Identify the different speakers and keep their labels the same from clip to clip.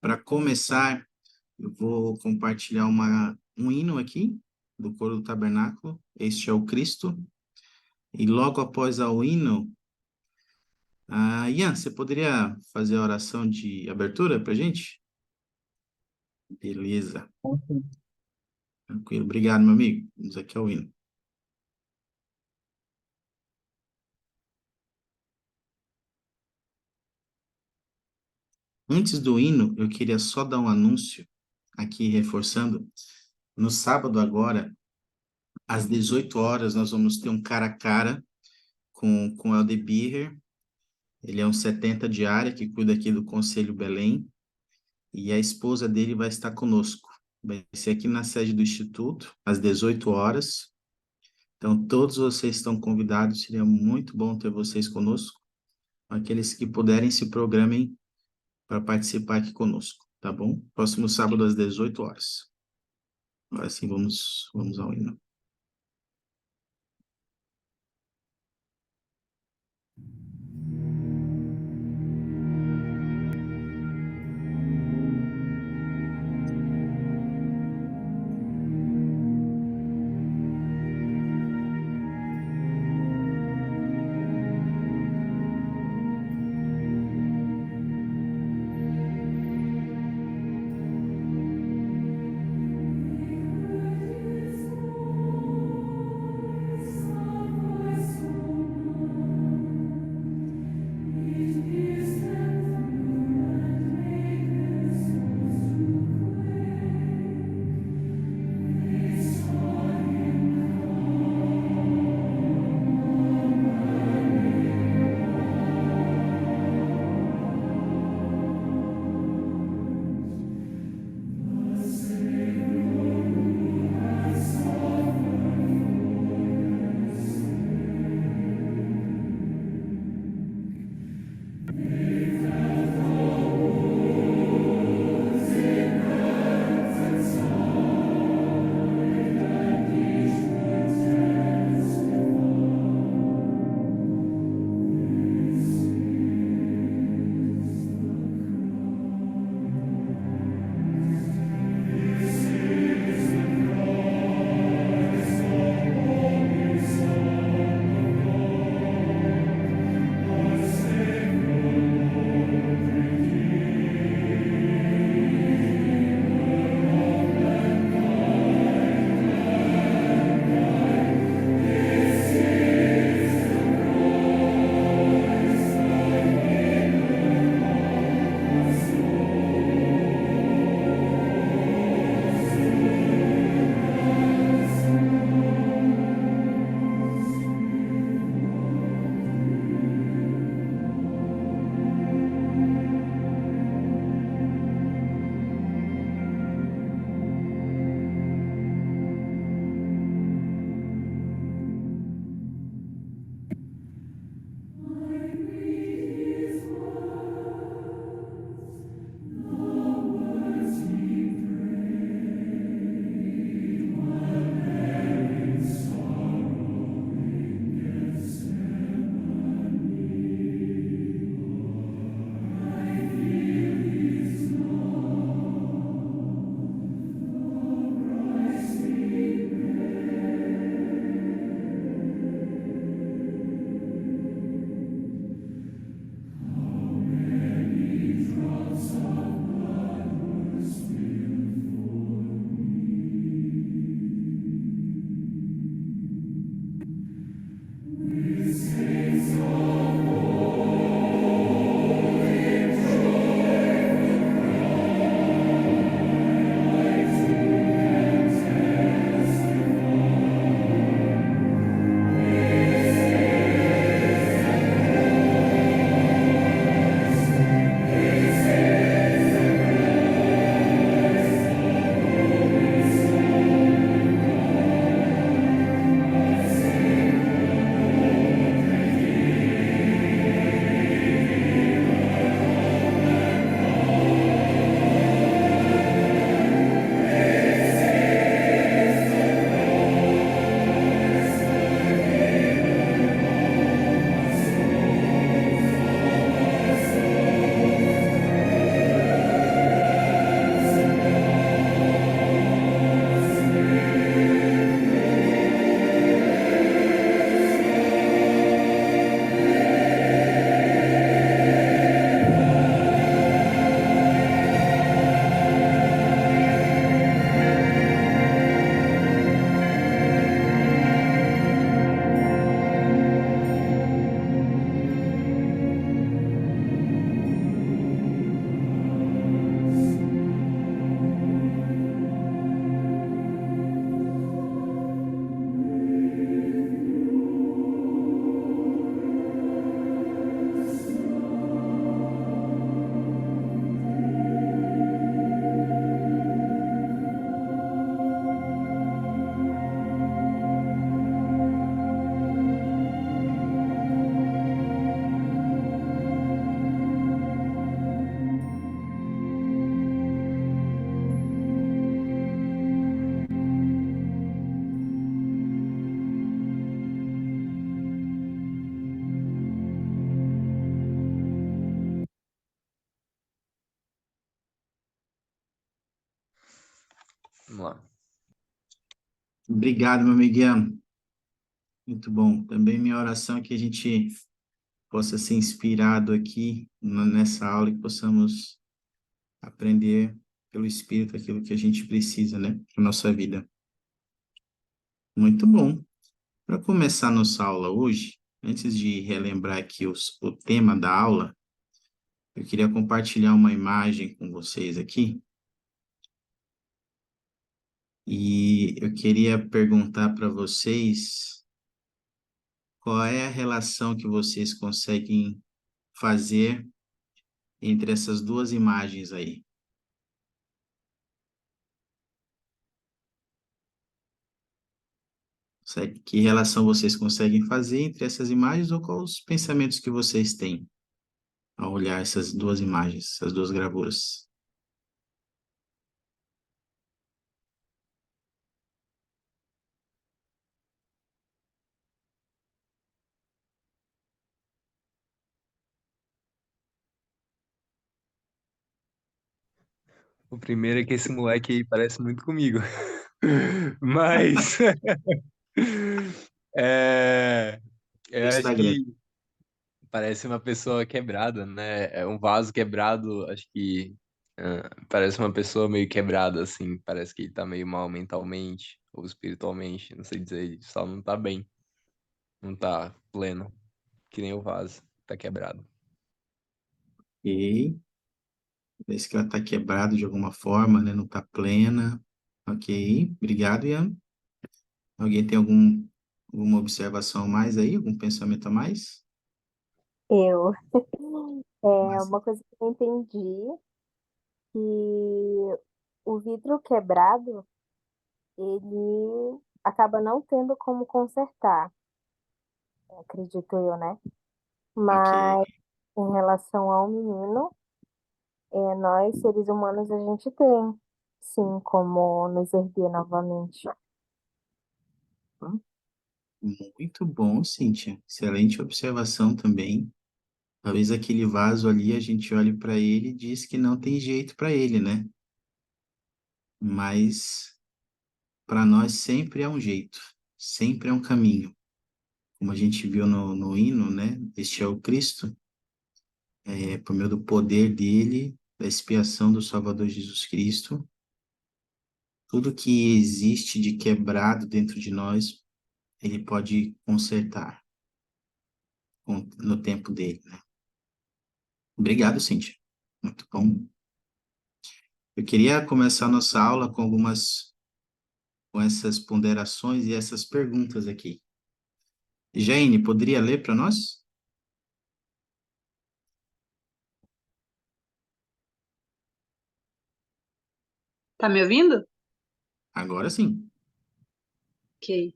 Speaker 1: Para começar, eu vou compartilhar um hino aqui do Coro do Tabernáculo. Este é o Cristo. E logo após o hino, Ian, você poderia fazer a oração de abertura para gente? Beleza, tranquilo. Obrigado, meu amigo. Vamos aqui ao hino. Antes do hino, eu queria só dar um anúncio aqui, reforçando. No sábado agora, às 18 horas, nós vamos ter um cara a cara com o Elder Beer. Ele é um 70 de área que cuida aqui do Conselho Belém. E a esposa dele vai estar conosco. Vai ser aqui na sede do Instituto, às 18 horas. Então, todos vocês estão convidados, seria muito bom ter vocês conosco. Aqueles que puderem, se programem para participar aqui conosco, tá bom? Próximo sábado, às 18 horas. Agora sim, vamos ao hino.
Speaker 2: Vamos lá.
Speaker 1: Obrigado, meu amiguinho. Muito bom. Também minha oração é que a gente possa ser inspirado aqui nessa aula e que possamos aprender pelo Espírito aquilo que a gente precisa, né, para nossa vida. Muito bom. Para começar nossa aula hoje, antes de relembrar aqui o tema da aula, eu queria compartilhar uma imagem com vocês aqui e eu queria perguntar para vocês qual é a relação que vocês conseguem fazer entre essas duas imagens aí. Que relação vocês conseguem fazer entre essas imagens ou quais os pensamentos que vocês têm ao olhar essas duas imagens, essas duas gravuras?
Speaker 2: O primeiro é que esse moleque aí parece muito comigo. Mas é,
Speaker 1: No
Speaker 2: eu acho
Speaker 1: Instagram.
Speaker 2: que parece uma pessoa quebrada, né? É um vaso quebrado, acho que parece uma pessoa meio quebrada, assim. Parece que ele tá meio mal mentalmente ou espiritualmente, não sei dizer, ele só não tá bem, não tá pleno, que nem o vaso, tá quebrado.
Speaker 1: Ok. Parece que ela está quebrada de alguma forma, né? Não está plena. Ok. Obrigado, Ian. Alguém tem alguma observação a mais aí? Algum pensamento a mais?
Speaker 3: Eu,
Speaker 1: Mas,
Speaker 3: uma coisa que eu entendi, que o vidro quebrado, ele acaba não tendo como consertar, acredito eu, né?
Speaker 1: ok.
Speaker 3: Mas em relação ao menino, nós, seres humanos, a gente tem, sim, como nos erguer novamente.
Speaker 1: Ah, muito bom, Cíntia. Excelente observação também. Talvez aquele vaso ali, a gente olhe para ele e diz que não tem jeito para ele, né? Mas para nós sempre é um jeito, sempre é um caminho. Como a gente viu no hino, né? Este é o Cristo, por meio do poder dele, da expiação do Salvador Jesus Cristo, tudo que existe de quebrado dentro de nós, ele pode consertar no tempo dele, né? Obrigado, Cíntia. Muito bom. Eu queria começar nossa aula com essas ponderações e essas perguntas aqui. Jane, poderia ler para nós?
Speaker 4: Tá me ouvindo?
Speaker 1: Agora sim.
Speaker 4: Ok.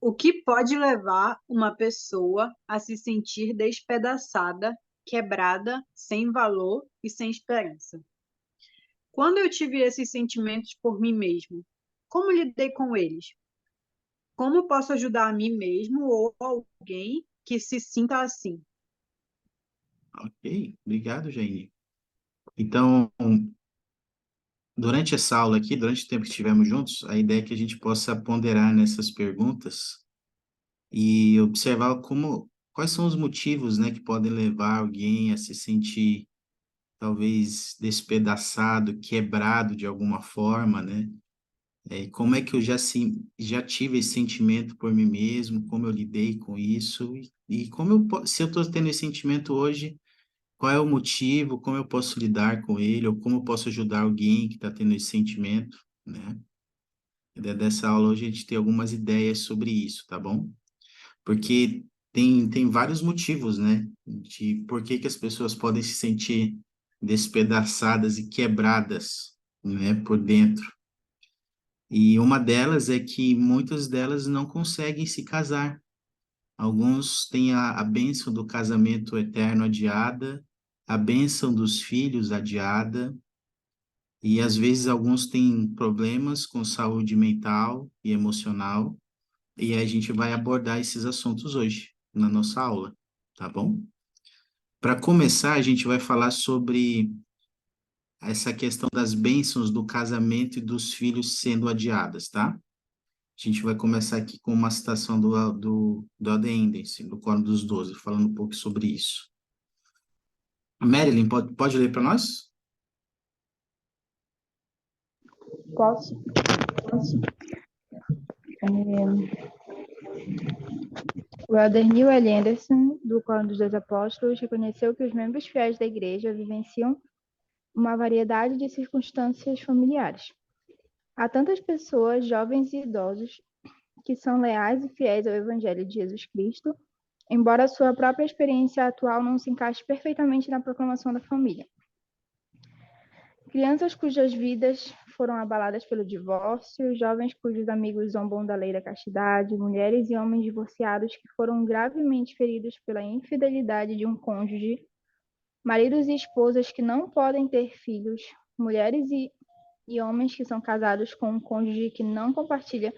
Speaker 4: O que pode levar uma pessoa a se sentir despedaçada, quebrada, sem valor e sem esperança? Quando eu tive esses sentimentos por mim mesmo, como lidei com eles? Como posso ajudar a mim mesmo ou alguém que se sinta assim?
Speaker 1: Ok, obrigado, Jane. Então, durante essa aula aqui, durante o tempo que estivemos juntos, a ideia é que a gente possa ponderar nessas perguntas e observar quais são os motivos, né, que podem levar alguém a se sentir talvez despedaçado, quebrado de alguma forma, né? Como é que eu já tive esse sentimento por mim mesmo, como eu lidei com isso e como se eu estou tendo esse sentimento hoje, qual é o motivo, como eu posso lidar com ele ou como eu posso ajudar alguém que está tendo esse sentimento, né? A ideia dessa aula hoje é a gente ter algumas ideias sobre isso, tá bom? Porque tem vários motivos, né, de por que que as pessoas podem se sentir despedaçadas e quebradas, né, por dentro. E uma delas é que muitas delas não conseguem se casar. Alguns têm a bênção do casamento eterno adiada, a bênção dos filhos adiada, e às vezes alguns têm problemas com saúde mental e emocional, e a gente vai abordar esses assuntos hoje na nossa aula, tá bom? Para começar, a gente vai falar sobre essa questão das bênçãos do casamento e dos filhos sendo adiadas, tá? A gente vai começar aqui com uma citação do Adendense, do Quórum dos Doze, falando um pouco sobre isso. Marilyn, pode ler para nós?
Speaker 5: Posso? O elder Neil L. Anderson, do Quórum dos Dois Apóstolos, reconheceu que os membros fiéis da Igreja vivenciam uma variedade de circunstâncias familiares. Há tantas pessoas, jovens e idosos, que são leais e fiéis ao Evangelho de Jesus Cristo, embora sua própria experiência atual não se encaixe perfeitamente na proclamação da família. Crianças cujas vidas foram abaladas pelo divórcio, jovens cujos amigos zombam da lei da castidade, mulheres e homens divorciados que foram gravemente feridos pela infidelidade de um cônjuge, maridos e esposas que não podem ter filhos, mulheres e homens que são casados com um cônjuge que não compartilha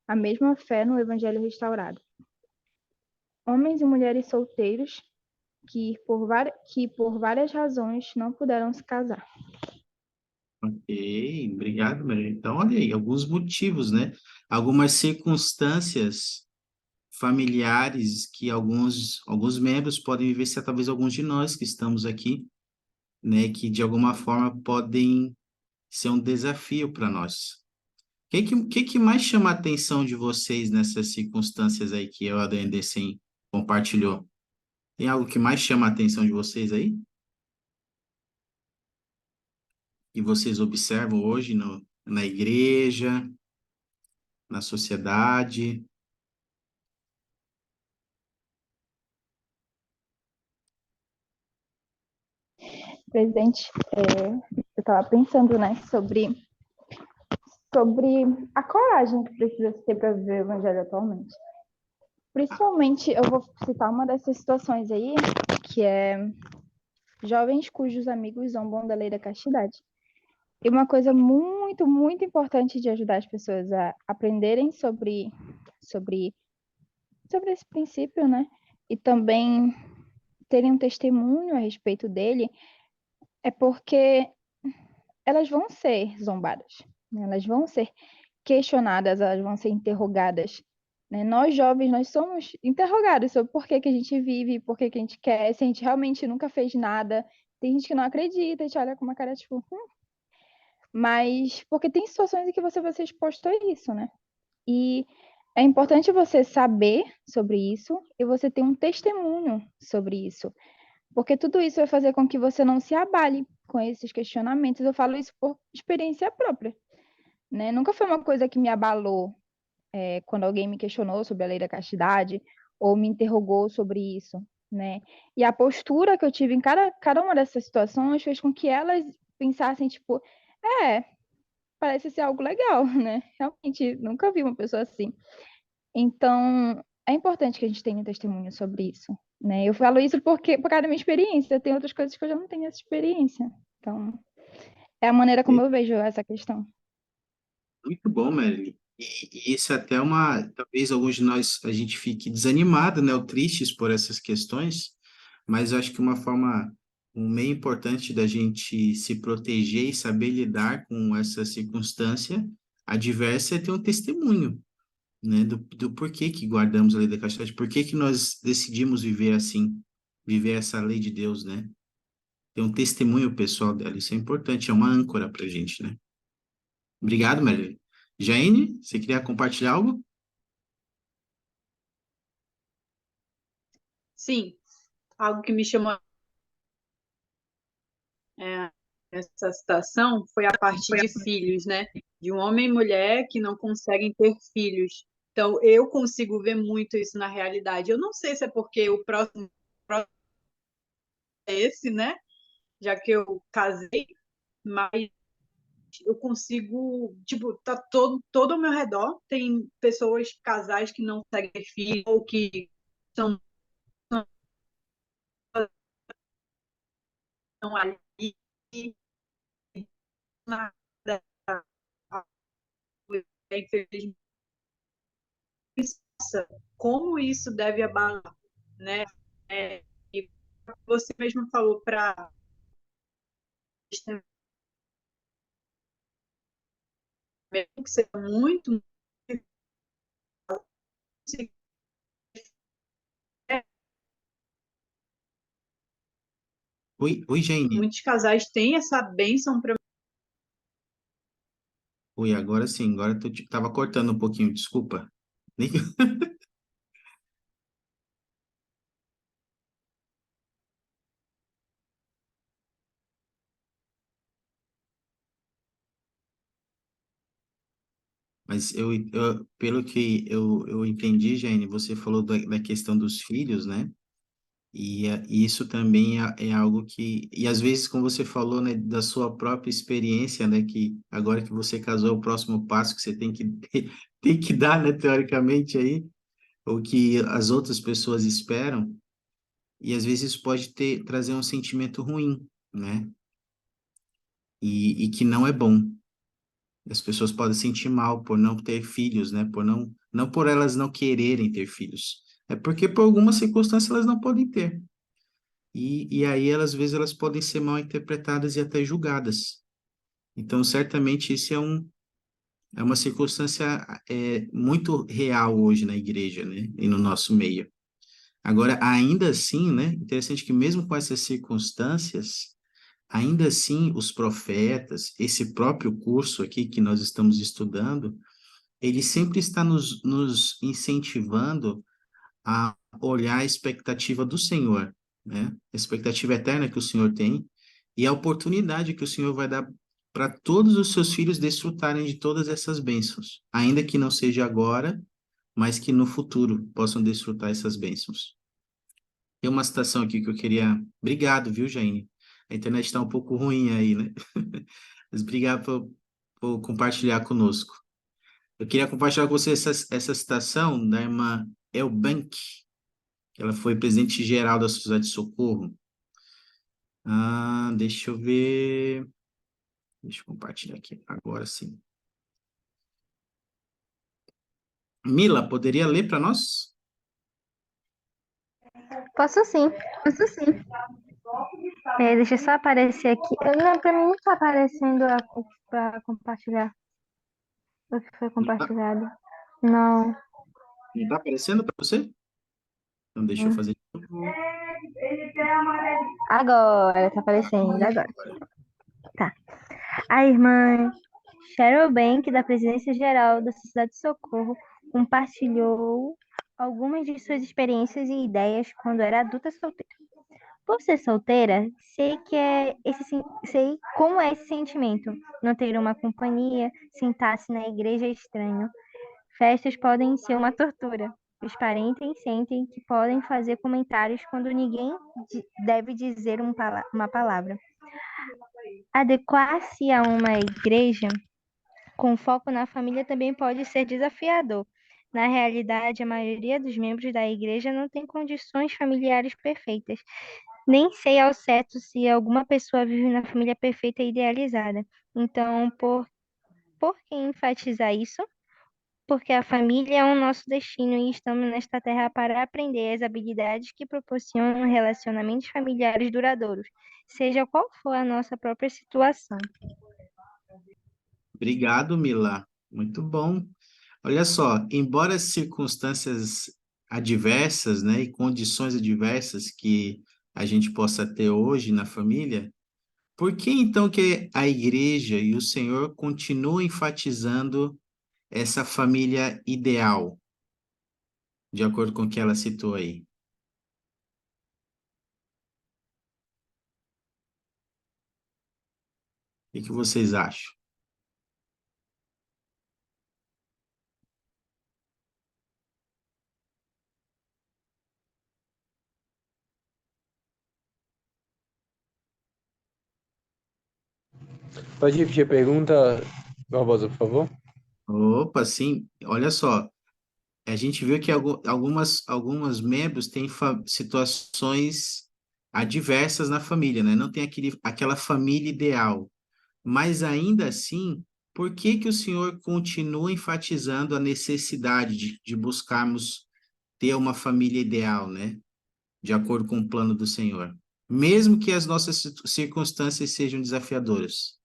Speaker 5: a mesma fé no Evangelho restaurado. Homens e mulheres solteiros que por várias razões não puderam se casar.
Speaker 1: Ok, obrigado, Marilyn. Então, olha aí, alguns motivos, né? Algumas circunstâncias familiares que alguns membros podem vivenciar, talvez alguns de nós que estamos aqui, né? Que de alguma forma podem ser um desafio para nós. O que mais chama a atenção de vocês nessas circunstâncias aí que o Adendessen compartilhou? Tem algo que mais chama a atenção de vocês aí? Que vocês observam hoje na igreja, na sociedade?
Speaker 5: Presidente, eu estava pensando, né, sobre a coragem que precisa se ter para viver o Evangelho atualmente. Principalmente, eu vou citar uma dessas situações aí, que é jovens cujos amigos zombam da lei da castidade. E uma coisa muito, muito importante de ajudar as pessoas a aprenderem sobre esse princípio, né? E também terem um testemunho a respeito dele, é porque elas vão ser zombadas, né? Elas vão ser questionadas, elas vão ser interrogadas, né? Nós jovens, nós somos interrogados sobre por que que a gente vive, por que que a gente quer, se a gente realmente nunca fez nada. Tem gente que não acredita, a gente olha com uma cara tipo, mas porque tem situações em que você vai ser exposto a isso, né? E é importante você saber sobre isso e você ter um testemunho sobre isso, porque tudo isso vai fazer com que você não se abale com esses questionamentos. Eu falo isso por experiência própria, né? Nunca foi uma coisa que me abalou quando alguém me questionou sobre a lei da castidade ou me interrogou sobre isso, né? E a postura que eu tive em cada uma dessas situações fez com que elas pensassem, tipo, parece ser algo legal, né? Realmente, nunca vi uma pessoa assim. Então, é importante que a gente tenha um testemunho sobre isso, né? Eu falo isso por causa da minha experiência. Tem outras coisas que eu já não tenho essa experiência. Então, é a maneira como eu vejo essa questão.
Speaker 1: Muito bom, Marilyn. E isso é até talvez alguns de nós, a gente fique desanimado, né, ou tristes por essas questões, mas eu acho que um meio importante da gente se proteger e saber lidar com essa circunstância adversa é ter um testemunho, né, do porquê que guardamos a lei da castidade, por que nós decidimos viver assim, viver essa lei de Deus, né? Ter um testemunho pessoal dela, isso é importante, é uma âncora pra gente, né? Obrigado, Marilyn. Jane, você queria compartilhar algo?
Speaker 4: Sim, algo que me chamou essa citação foi a parte de filhos, né? De um homem e mulher que não conseguem ter filhos. Então, eu consigo ver muito isso na realidade. Eu não sei se é porque o próximo é esse, né? Já que eu casei, mas eu consigo, tipo, tá todo ao meu redor tem pessoas, casais que não conseguem ter filhos ou que são ali, nada, infelizmente, como isso deve abalar, né? E você mesmo falou para que seja muito,
Speaker 1: Oi, Jane.
Speaker 4: muitos casais têm essa bênção para.
Speaker 1: Oi, agora sim, agora tu tava cortando um pouquinho, desculpa. Nem- Mas pelo que eu entendi, Jane, você falou da questão dos filhos, né? E isso também é algo que, e às vezes, como você falou, né, da sua própria experiência, né, que agora que você casou, é o próximo passo que você tem que tem que dar, né, teoricamente aí, o que as outras pessoas esperam, e às vezes isso pode trazer um sentimento ruim, né, e que não é bom. As pessoas podem sentir mal por não ter filhos, né, não por elas não quererem ter filhos, é porque por alguma circunstância elas não podem ter. E aí, às vezes, elas podem ser mal interpretadas e até julgadas. Então, certamente, isso é uma circunstância muito real hoje na igreja, né? E no nosso meio. Agora, ainda assim, né? Interessante que mesmo com essas circunstâncias, ainda assim, os profetas, esse próprio curso aqui que nós estamos estudando, ele sempre está nos incentivando a olhar a expectativa do Senhor, né? A expectativa eterna que o Senhor tem e a oportunidade que o Senhor vai dar para todos os seus filhos desfrutarem de todas essas bênçãos, ainda que não seja agora, mas que no futuro possam desfrutar essas bênçãos. Tem uma citação aqui que eu queria. Obrigado, viu, Jaine? A internet está um pouco ruim aí, né? Mas obrigado por compartilhar conosco. Eu queria compartilhar com você essa citação da irmã Elbank, que ela foi presidente geral da Sociedade de Socorro. Deixa eu ver. Deixa eu compartilhar aqui. Agora sim. Mila, poderia ler para nós?
Speaker 5: Posso sim. Deixa eu só aparecer aqui. Não, pra mim não tá aparecendo pra compartilhar o que foi
Speaker 1: Não está
Speaker 5: compartilhado. Não.
Speaker 1: não tá aparecendo para você? Então deixa eu fazer de novo.
Speaker 5: Agora, tá aparecendo agora. Tá. A irmã Cheryl Bank, da Presidência Geral da Sociedade de Socorro, compartilhou algumas de suas experiências e ideias quando era adulta solteira. Por ser solteira, sei como é esse sentimento. Não ter uma companhia, sentar-se na igreja é estranho. Festas podem ser uma tortura. Os parentes sentem que podem fazer comentários quando ninguém deve dizer uma palavra. Adequar-se a uma igreja com foco na família também pode ser desafiador. Na realidade, a maioria dos membros da igreja não tem condições familiares perfeitas. Nem sei ao certo se alguma pessoa vive na família perfeita e idealizada. Então, por que enfatizar isso? Porque a família é o nosso destino e estamos nesta terra para aprender as habilidades que proporcionam relacionamentos familiares duradouros, seja qual for a nossa própria situação.
Speaker 1: Obrigado, Mila. Muito bom. Olha só, embora as circunstâncias adversas, né, e condições adversas que a gente possa ter hoje na família, por que então que a igreja e o Senhor continuam enfatizando essa família ideal, de acordo com o que ela citou aí? O que vocês acham?
Speaker 2: Pode repetir a pergunta, Barbosa, por favor?
Speaker 1: Opa, sim, olha só, a gente viu que algumas membros têm situações adversas na família, né? Não tem aquela família ideal. Mas ainda assim, por que que o Senhor continua enfatizando a necessidade de buscarmos ter uma família ideal, né? De acordo com o plano do Senhor, mesmo que as nossas circunstâncias sejam desafiadoras?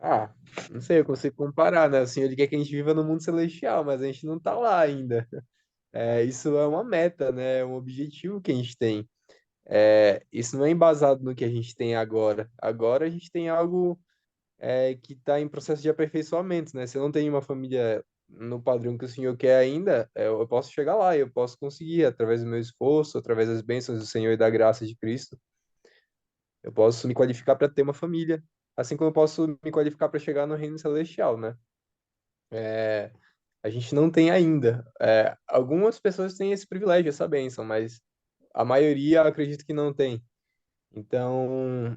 Speaker 2: Ah, não sei, eu consigo comparar, né? O Senhor ele quer que a gente viva no mundo celestial, mas a gente não tá lá ainda. Isso é uma meta, né? É um objetivo que a gente tem. Isso não é embasado no que a gente tem agora. Agora a gente tem algo que está em processo de aperfeiçoamento, né? Se eu não tenho uma família no padrão que o Senhor quer ainda, eu posso chegar lá, eu posso conseguir, através do meu esforço, através das bênçãos do Senhor e da graça de Cristo, eu posso me qualificar para ter uma família, assim como eu posso me qualificar para chegar no reino celestial, né? É, a gente não tem ainda. Algumas pessoas têm esse privilégio, essa bênção, mas a maioria acredito que não tem. Então,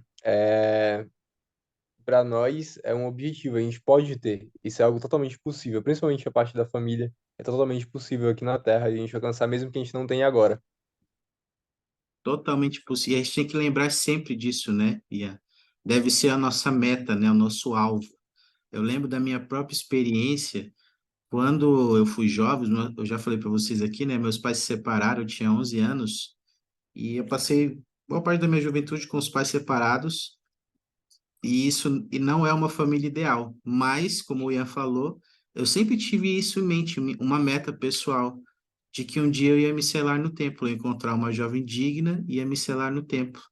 Speaker 2: para nós é um objetivo, a gente pode ter. Isso é algo totalmente possível, principalmente a parte da família. É totalmente possível aqui na Terra a gente alcançar, mesmo que a gente não tenha agora.
Speaker 1: Totalmente possível. E a gente tem que lembrar sempre disso, né, Ian? Deve ser a nossa meta, né, o nosso alvo. Eu lembro da minha própria experiência quando eu fui jovem, eu já falei para vocês aqui, né, meus pais se separaram, eu tinha 11 anos, e eu passei boa parte da minha juventude com os pais separados, e não é uma família ideal, mas, como o Ian falou, eu sempre tive isso em mente, uma meta pessoal, de que um dia eu ia me selar no templo, eu ia encontrar uma jovem digna e ia me selar no templo,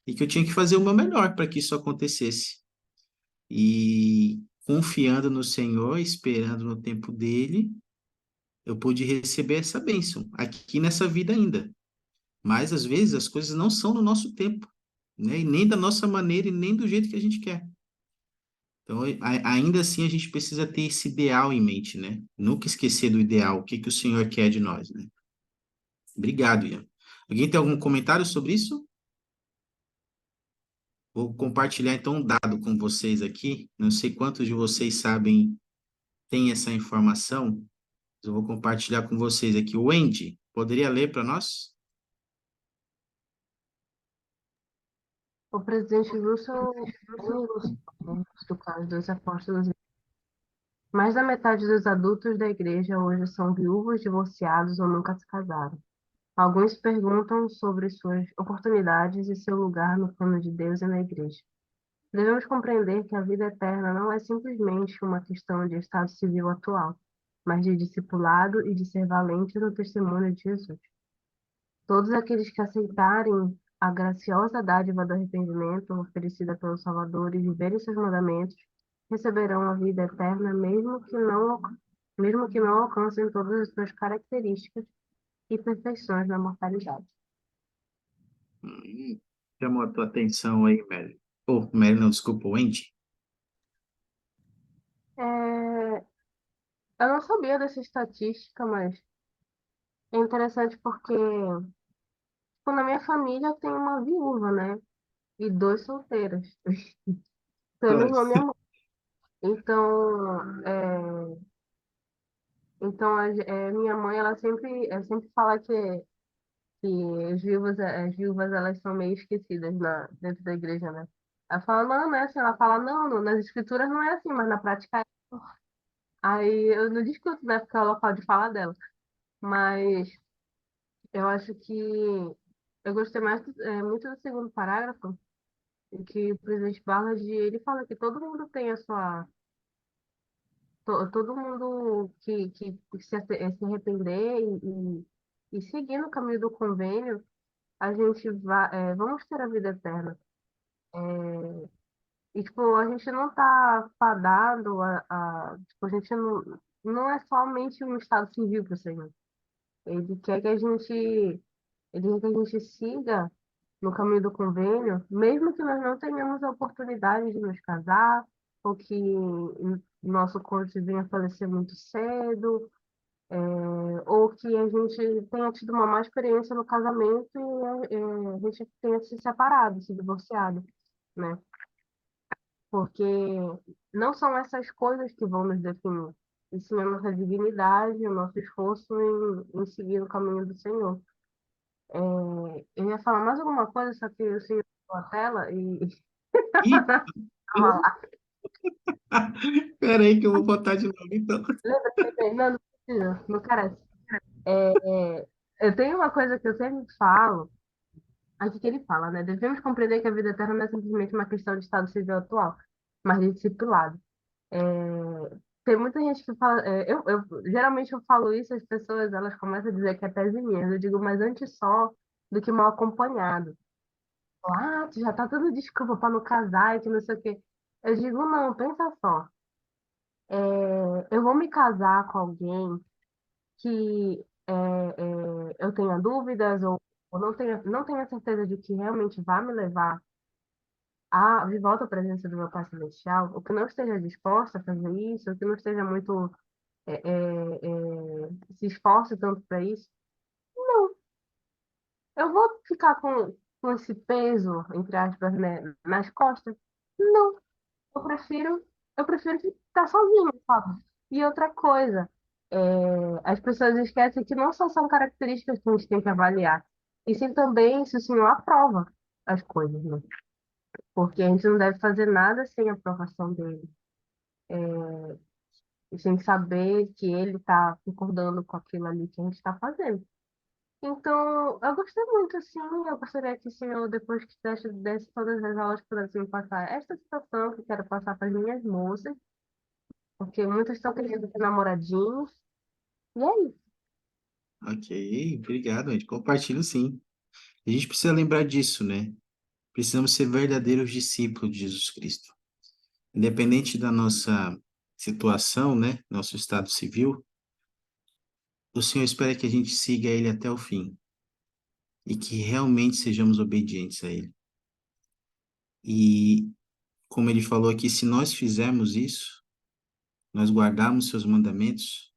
Speaker 1: e que eu tinha que fazer o meu melhor para que isso acontecesse. E confiando no Senhor, esperando no tempo dele, eu pude receber essa bênção aqui nessa vida ainda. Mas às vezes as coisas não são no nosso tempo, né? E nem da nossa maneira e nem do jeito que a gente quer. Então, ainda assim, a gente precisa ter esse ideal em mente, né? Nunca esquecer do ideal, o que que o Senhor quer de nós, né? Obrigado, Ian. Alguém tem algum comentário sobre isso? Vou compartilhar então um dado com vocês aqui. Não sei quantos de vocês sabem, têm essa informação, mas eu vou compartilhar com vocês aqui. O Wendy, poderia ler para nós?
Speaker 6: O presidente Russell é um ilustre, né, do caso dos apóstolos. Mais da metade dos adultos da igreja hoje são viúvos, divorciados ou nunca se casaram. Alguns perguntam sobre suas oportunidades e seu lugar no plano de Deus e na igreja. Devemos compreender que a vida eterna não é simplesmente uma questão de estado civil atual, mas de discipulado e de ser valente no testemunho de Jesus. Todos aqueles que aceitarem a graciosa dádiva do arrependimento oferecida pelo Salvador e viverem seus mandamentos, receberão a vida eterna, mesmo que não alcancem todas as suas características e perfeições na mortalidade.
Speaker 1: Hum, Chamou a tua atenção aí, Mary. Oh, Mary, não, desculpa, Wendy.
Speaker 6: É, eu não sabia dessa estatística, mas é interessante porque tipo, na minha família tem uma viúva, né? E dois solteiros. Então, minha
Speaker 1: Olha,
Speaker 6: irmã e minha mãe. Então, minha mãe, ela sempre fala que as viúvas, elas são meio esquecidas dentro da igreja, né? Ela fala, não, né? Assim, ela fala, não, nas escrituras não é assim, mas na prática é. Aí eu não discuto, né? Porque é o local de fala dela. Mas eu acho que eu gostei muito do segundo parágrafo, em que o presidente Ballard, ele fala que todo mundo tem a sua. Todo mundo que se arrepender e seguir no caminho do convênio, a gente vamos ter a vida eterna. E, tipo, a gente não tá fadado tipo, a gente não é somente um estado civil para o Senhor. Ele quer que a gente, ele quer que a gente siga no caminho do convênio, mesmo que nós não tenhamos a oportunidade de nos casar, ou que nosso cônjuge venha a falecer muito cedo, ou que a gente tenha tido uma má experiência no casamento a gente tenha se separado, se divorciado, né? Porque não são essas coisas que vão nos definir, e sim a nossa dignidade, o nosso esforço em seguir o caminho do Senhor. Eu ia falar mais alguma coisa, só que o Senhor tirou a tela e
Speaker 1: ih,
Speaker 6: tava lá.
Speaker 1: peraí que eu vou botar de novo, então.
Speaker 6: Lembra? Não, não precisa, não carece. Eu tenho uma coisa que eu sempre falo, aqui que ele fala, né? Devemos compreender que a vida eterna não é simplesmente uma questão de estado civil atual, mas de discipulado. É, tem muita gente que fala, geralmente eu falo isso, as pessoas elas começam a dizer que é pezinhas. Eu digo, mas antes só do que mal acompanhado. Ah, tu já tá dando desculpa para não casar e que não sei o quê. Eu digo, não, pensa só. Eu vou me casar com alguém que eu tenha dúvidas ou não tenha certeza de que realmente vai me levar de volta à presença do meu Pai Celestial, ou que não esteja disposta a fazer isso, ou que não esteja muito se esforce tanto para isso. Não, eu vou ficar com esse peso, entre aspas, né, nas costas? Não, eu prefiro, eu prefiro ficar sozinha, sabe? E outra coisa, é, as pessoas esquecem que não só são características que a gente tem que avaliar, e sim também se o Senhor aprova as coisas, né? Porque a gente não deve fazer nada sem a aprovação dele, e sem saber que ele está concordando com aquilo ali que a gente está fazendo. Então, eu gostei muito, assim, eu gostaria que o senhor, depois que desse todas as aulas, pudesse me passar esta situação que eu quero passar para as minhas moças, porque muitas estão querendo ter namoradinhos, e é isso.
Speaker 1: Ok, obrigado, a gente compartilha sim. A gente precisa lembrar disso, né? Precisamos ser verdadeiros discípulos de Jesus Cristo. Independente da nossa situação, né? Nosso estado civil, o Senhor espera que a gente siga Ele até o fim e que realmente sejamos obedientes a Ele. E, como Ele falou aqui, se nós fizermos isso, nós guardarmos seus mandamentos,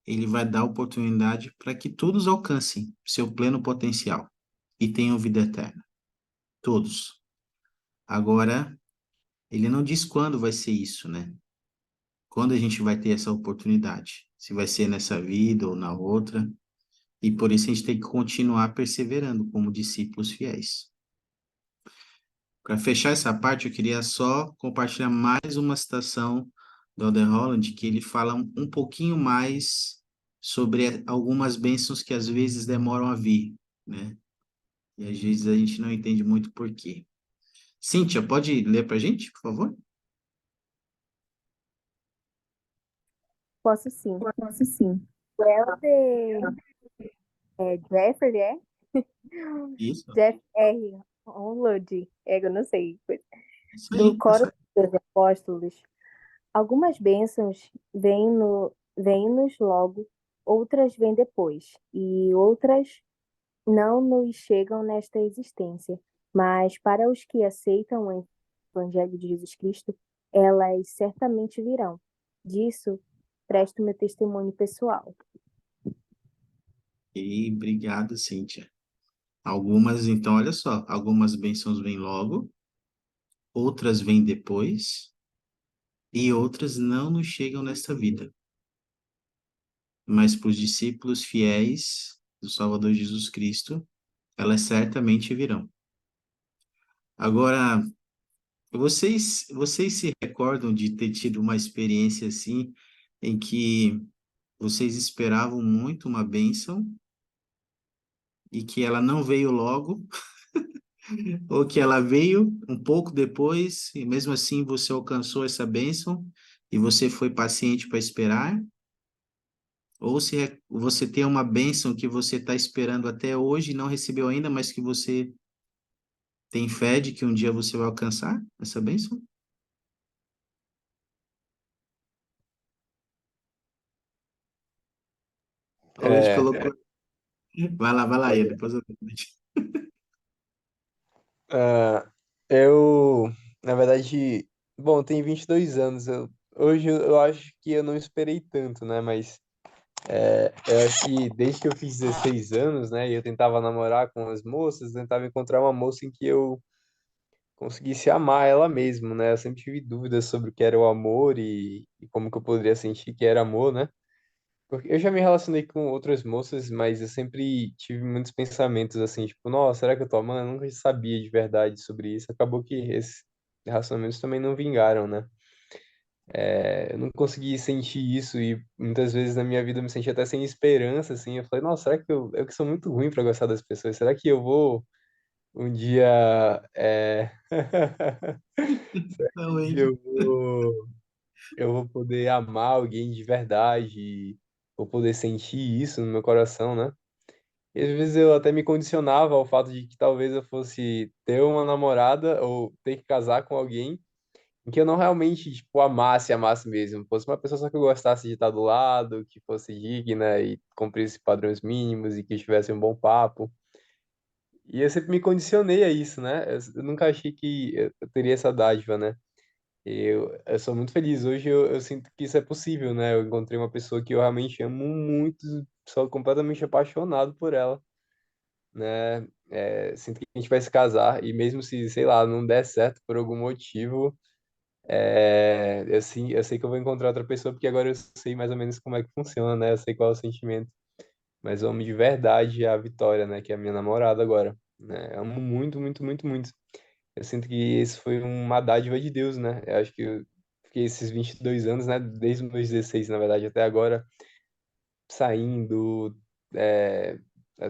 Speaker 1: Ele vai dar oportunidade para que todos alcancem seu pleno potencial e tenham vida eterna. Todos. Agora, Ele não diz quando vai ser isso, né? Quando a gente vai ter essa oportunidade? Se vai ser nessa vida ou na outra. E por isso a gente tem que continuar perseverando como discípulos fiéis. Para fechar essa parte, eu queria só compartilhar mais uma citação do Elder Holland, que ele fala um pouquinho mais sobre algumas bênçãos que às vezes demoram a vir, né? E às vezes a gente não entende muito por quê. Cíntia, pode ler para a gente, por favor?
Speaker 3: Posso sim.
Speaker 7: Posso sim.
Speaker 3: O Elder Jeffrey,
Speaker 1: Isso,
Speaker 3: Jeff R. Onload, eu não sei,
Speaker 1: isso
Speaker 3: do
Speaker 1: aí, tá
Speaker 3: Coro
Speaker 1: certo.
Speaker 3: dos Apóstolos. Algumas bênçãos vêm-nos logo, outras vêm depois, e outras não nos chegam nesta existência. Mas para os que aceitam o Evangelho de Jesus Cristo, elas certamente virão. Disso presto meu testemunho pessoal.
Speaker 1: E obrigado, Cíntia. Algumas, então, olha só, algumas bênçãos vêm logo, outras vêm depois, e outras não nos chegam nesta vida. Mas para os discípulos fiéis do Salvador Jesus Cristo, elas certamente virão. Agora, vocês se recordam de ter tido uma experiência assim, em que vocês esperavam muito uma bênção e que ela não veio logo, ou que ela veio um pouco depois, e mesmo assim você alcançou essa bênção e você foi paciente para esperar? Ou se você tem uma bênção que você está esperando até hoje e não recebeu ainda, mas que você tem fé de que um dia você vai alcançar essa bênção? Hoje
Speaker 2: É,
Speaker 1: colocou. Vai lá, Ian, depois eu.
Speaker 2: ah, eu, na verdade, bom, tenho 22 anos. Hoje eu acho que eu não esperei tanto, né? Mas eu acho que desde que eu fiz 16 anos, né? E eu tentava namorar com as moças, eu tentava encontrar uma moça em que eu conseguisse amar ela mesmo, né? Eu sempre tive dúvidas sobre o que era o amor e como que eu poderia sentir que era amor, né? Porque eu já me relacionei com outras moças, mas eu sempre tive muitos pensamentos assim, tipo, nossa, será que eu tô amando? Eu nunca sabia de verdade sobre isso. Acabou que esses relacionamentos também não vingaram, né? Eu não consegui sentir isso e muitas vezes na minha vida eu me senti até sem esperança, assim. Eu falei, nossa, será que eu que sou muito ruim pra gostar das pessoas? Será que eu vou um dia,
Speaker 1: Não, hein?
Speaker 2: eu vou poder amar alguém de verdade, vou poder sentir isso no meu coração, né? E às vezes eu até me condicionava ao fato de que talvez eu fosse ter uma namorada ou ter que casar com alguém em que eu não realmente, tipo, amasse mesmo. Fosse uma pessoa só que eu gostasse de estar do lado, que fosse digna e cumprisse padrões mínimos e que tivesse um bom papo. E eu sempre me condicionei a isso, né? Eu nunca achei que eu teria essa dádiva, né? Eu sou muito feliz. Hoje eu sinto que isso é possível, né? Eu encontrei uma pessoa que eu realmente amo muito, sou completamente apaixonado por ela, né? Sinto que a gente vai se casar e mesmo se, sei lá, não der certo por algum motivo, eu sei que eu vou encontrar outra pessoa porque agora eu sei mais ou menos como é que funciona, né? Eu sei qual é o sentimento. Mas eu amo de verdade a Vitória, né? Que é a minha namorada agora, né? Eu amo muito, muito, muito, muito. Eu sinto que esse foi uma dádiva de Deus, né? Eu acho que eu fiquei esses 22 anos, né? Desde os meus 16, na verdade, até agora, saindo, é,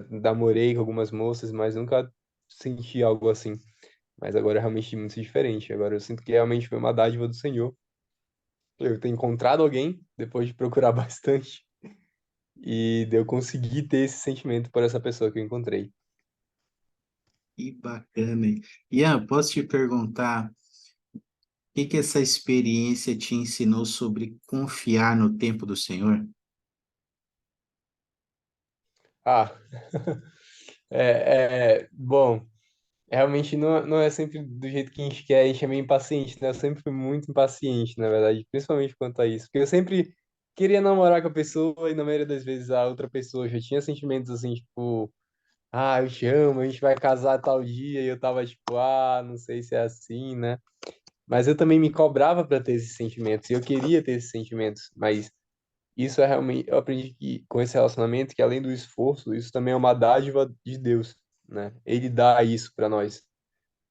Speaker 2: namorei com algumas moças, mas nunca senti algo assim. Mas agora é realmente muito diferente. Agora eu sinto que realmente foi uma dádiva do Senhor. Eu ter encontrado alguém, depois de procurar bastante, e de eu conseguir ter esse sentimento por essa pessoa que eu encontrei.
Speaker 1: Que bacana, hein? Ian, posso te perguntar o que que essa experiência te ensinou sobre confiar no tempo do Senhor?
Speaker 2: Ah, bom, realmente não é sempre do jeito que a gente quer, a gente é meio impaciente, né? Eu sempre fui muito impaciente, na verdade, principalmente quanto a isso, porque eu sempre queria namorar com a pessoa e na maioria das vezes a outra pessoa já tinha sentimentos assim, tipo, ah, eu te amo, a gente vai casar tal dia, e eu tava tipo, ah, não sei se é assim, né? Mas eu também me cobrava para ter esses sentimentos, e eu queria ter esses sentimentos, mas isso é realmente, eu aprendi que com esse relacionamento, que além do esforço, isso também é uma dádiva de Deus, né? Ele dá isso para nós,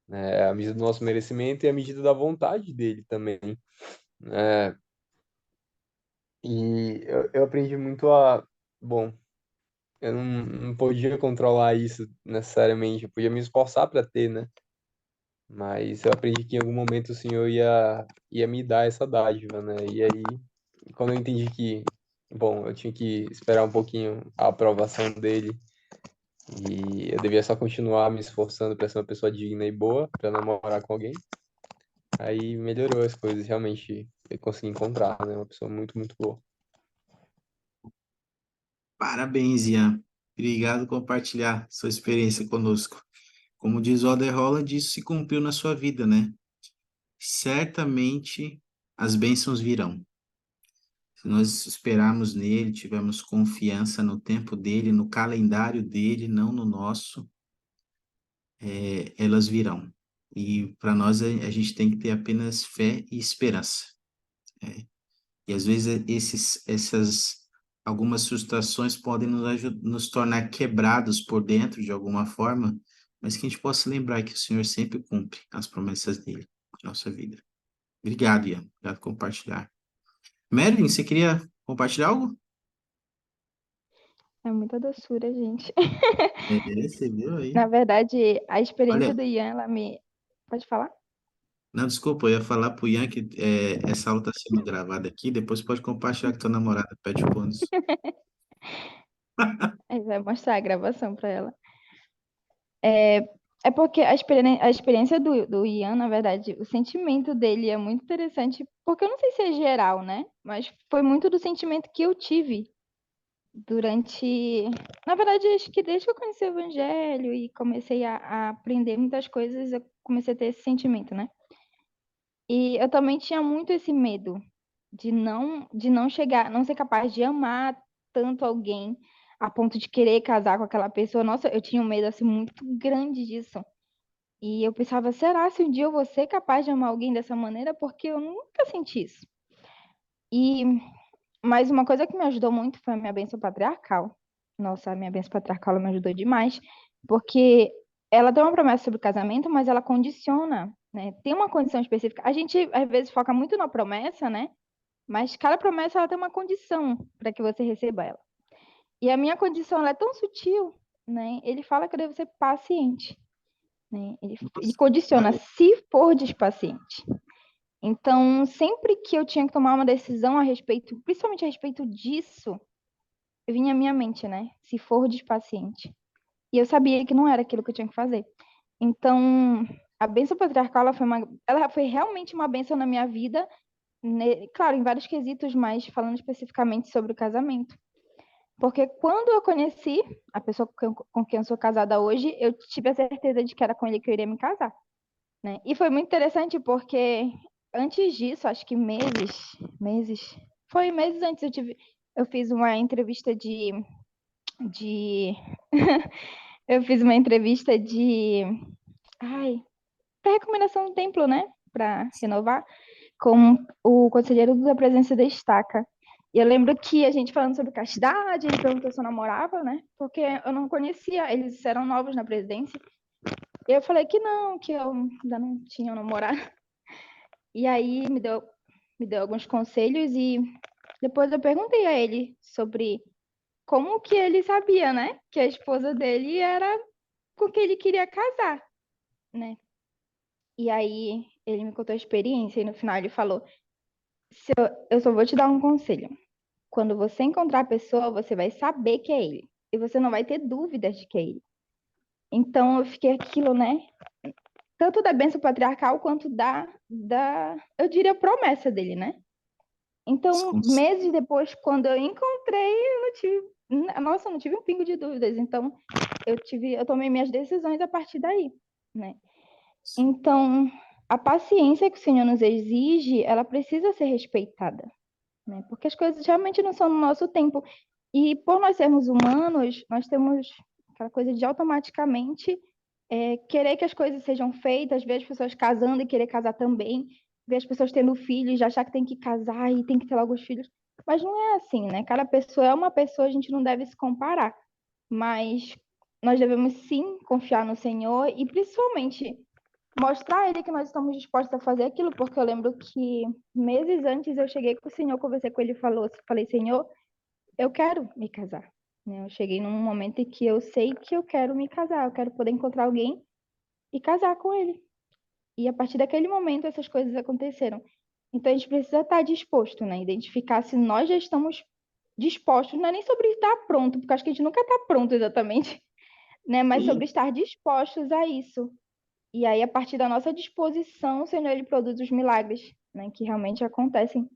Speaker 2: né? É a medida do nosso merecimento e a medida da vontade dele também, né? E eu aprendi muito bom, eu não podia controlar isso necessariamente, eu podia me esforçar para ter, né? Mas eu aprendi que em algum momento o Senhor ia me dar essa dádiva, né? E aí, quando eu entendi que, bom, eu tinha que esperar um pouquinho a aprovação dele e eu devia só continuar me esforçando para ser uma pessoa digna e boa, para namorar com alguém, aí melhorou as coisas, realmente eu consegui encontrar, né? Uma pessoa muito, muito boa.
Speaker 1: Parabéns, Ian. Obrigado por compartilhar sua experiência conosco. Como diz o Alder Holland, isso se cumpriu na sua vida, né? Certamente as bênçãos virão. Se nós esperarmos nele, tivermos confiança no tempo dele, no calendário dele, não no nosso, elas virão. E para nós a gente tem que ter apenas fé e esperança. E às vezes essas algumas frustrações podem nos tornar quebrados por dentro de alguma forma, mas que a gente possa lembrar que o Senhor sempre cumpre as promessas dele na nossa vida. Obrigado, Ian. Obrigado por compartilhar. Marilyn, você queria compartilhar algo?
Speaker 5: É muita doçura, gente.
Speaker 1: Você viu aí?
Speaker 5: Na verdade, a experiência
Speaker 1: Olha,
Speaker 5: do Ian, ela me. Pode falar?
Speaker 1: não, desculpa, eu ia falar pro Ian que essa aula está sendo gravada aqui, depois pode compartilhar com tua namorada, pede o bônus.
Speaker 5: Aí vai mostrar a gravação pra ela. É, é porque a experiência do Ian, na verdade, o sentimento dele é muito interessante, porque eu não sei se é geral, né? Mas foi muito do sentimento que eu tive durante. Na verdade, acho que desde que eu conheci o Evangelho e comecei a aprender muitas coisas, eu comecei a ter esse sentimento, né? E eu também tinha muito esse medo de não chegar, não ser capaz de amar tanto alguém a ponto de querer casar com aquela pessoa. Nossa, eu tinha um medo assim muito grande disso. E eu pensava, será se um dia eu vou ser capaz de amar alguém dessa maneira? Porque eu nunca senti isso. E mas uma coisa que me ajudou muito foi a minha bênção patriarcal. Nossa, a minha bênção patriarcal ela me ajudou demais, porque ela tem uma promessa sobre o casamento, mas ela condiciona, né? Tem uma condição específica. A gente às vezes foca muito na promessa, né? Mas cada promessa ela tem uma condição para que você receba ela. E a minha condição ela é tão sutil, né? Ele fala que eu devo ser paciente. né? Ele
Speaker 1: Nossa,
Speaker 5: condiciona,
Speaker 1: olha,
Speaker 5: se for despaciente. Então, sempre que eu tinha que tomar uma decisão a respeito, principalmente a respeito disso, vinha à minha mente, né? Se for despaciente. E eu sabia que não era aquilo que eu tinha que fazer. Então, a bênção patriarcal, ela foi realmente uma bênção na minha vida, claro, em vários quesitos, mas falando especificamente sobre o casamento. Porque quando eu conheci a pessoa com quem eu sou casada hoje, eu tive a certeza de que era com ele que eu iria me casar, né? E foi muito interessante porque antes disso, acho que foi meses antes eu fiz uma entrevista de eu fiz uma entrevista ai, para recomendação do templo, né? Para renovar com o conselheiro da presença da estaca. E eu lembro que a gente falando sobre castidade, ele perguntou se eu namorava, né? Porque eu não conhecia, eles eram novos na presidência. E eu falei que não, que eu ainda não tinha namorado. E aí me deu alguns conselhos e depois eu perguntei a ele sobre como que ele sabia, né? Que a esposa dele era com quem ele queria casar, né? E aí ele me contou a experiência e no final ele falou: eu só vou te dar um conselho. Quando você encontrar a pessoa, você vai saber que é ele. E você não vai ter dúvidas de que é ele. Então eu fiquei aquilo, né? Tanto da bênção patriarcal quanto eu diria, promessa dele, né? Então, meses depois, quando eu encontrei, eu não tive, nossa, eu não tive um pingo de dúvidas. Então, eu tomei minhas decisões a partir daí, né? Então, a paciência que o Senhor nos exige, ela precisa ser respeitada, né? Porque as coisas realmente não são no nosso tempo. E por nós sermos humanos, nós temos aquela coisa de automaticamente querer que as coisas sejam feitas, ver as pessoas casando e querer casar também, ver as pessoas tendo filhos, já achar que tem que casar e tem que ter logo os filhos. Mas não é assim, né? Cada pessoa é uma pessoa, a gente não deve se comparar. Mas nós devemos sim confiar no Senhor e principalmente mostrar a Ele que nós estamos dispostos a fazer aquilo, porque eu lembro que meses antes eu cheguei com o Senhor, conversei com Ele e falei, Senhor, eu quero me casar, né? Eu cheguei num momento em que eu sei que eu quero me casar, eu quero poder encontrar alguém e casar com ele. E a partir daquele momento essas coisas aconteceram. Então a gente precisa estar disposto, né? Identificar se nós já estamos dispostos, não é nem sobre estar pronto, porque acho que a gente nunca está pronto exatamente, né? Mas sobre estar dispostos a isso. E aí, a partir da nossa disposição, o Senhor ele produz os milagres, né? Que realmente acontecem.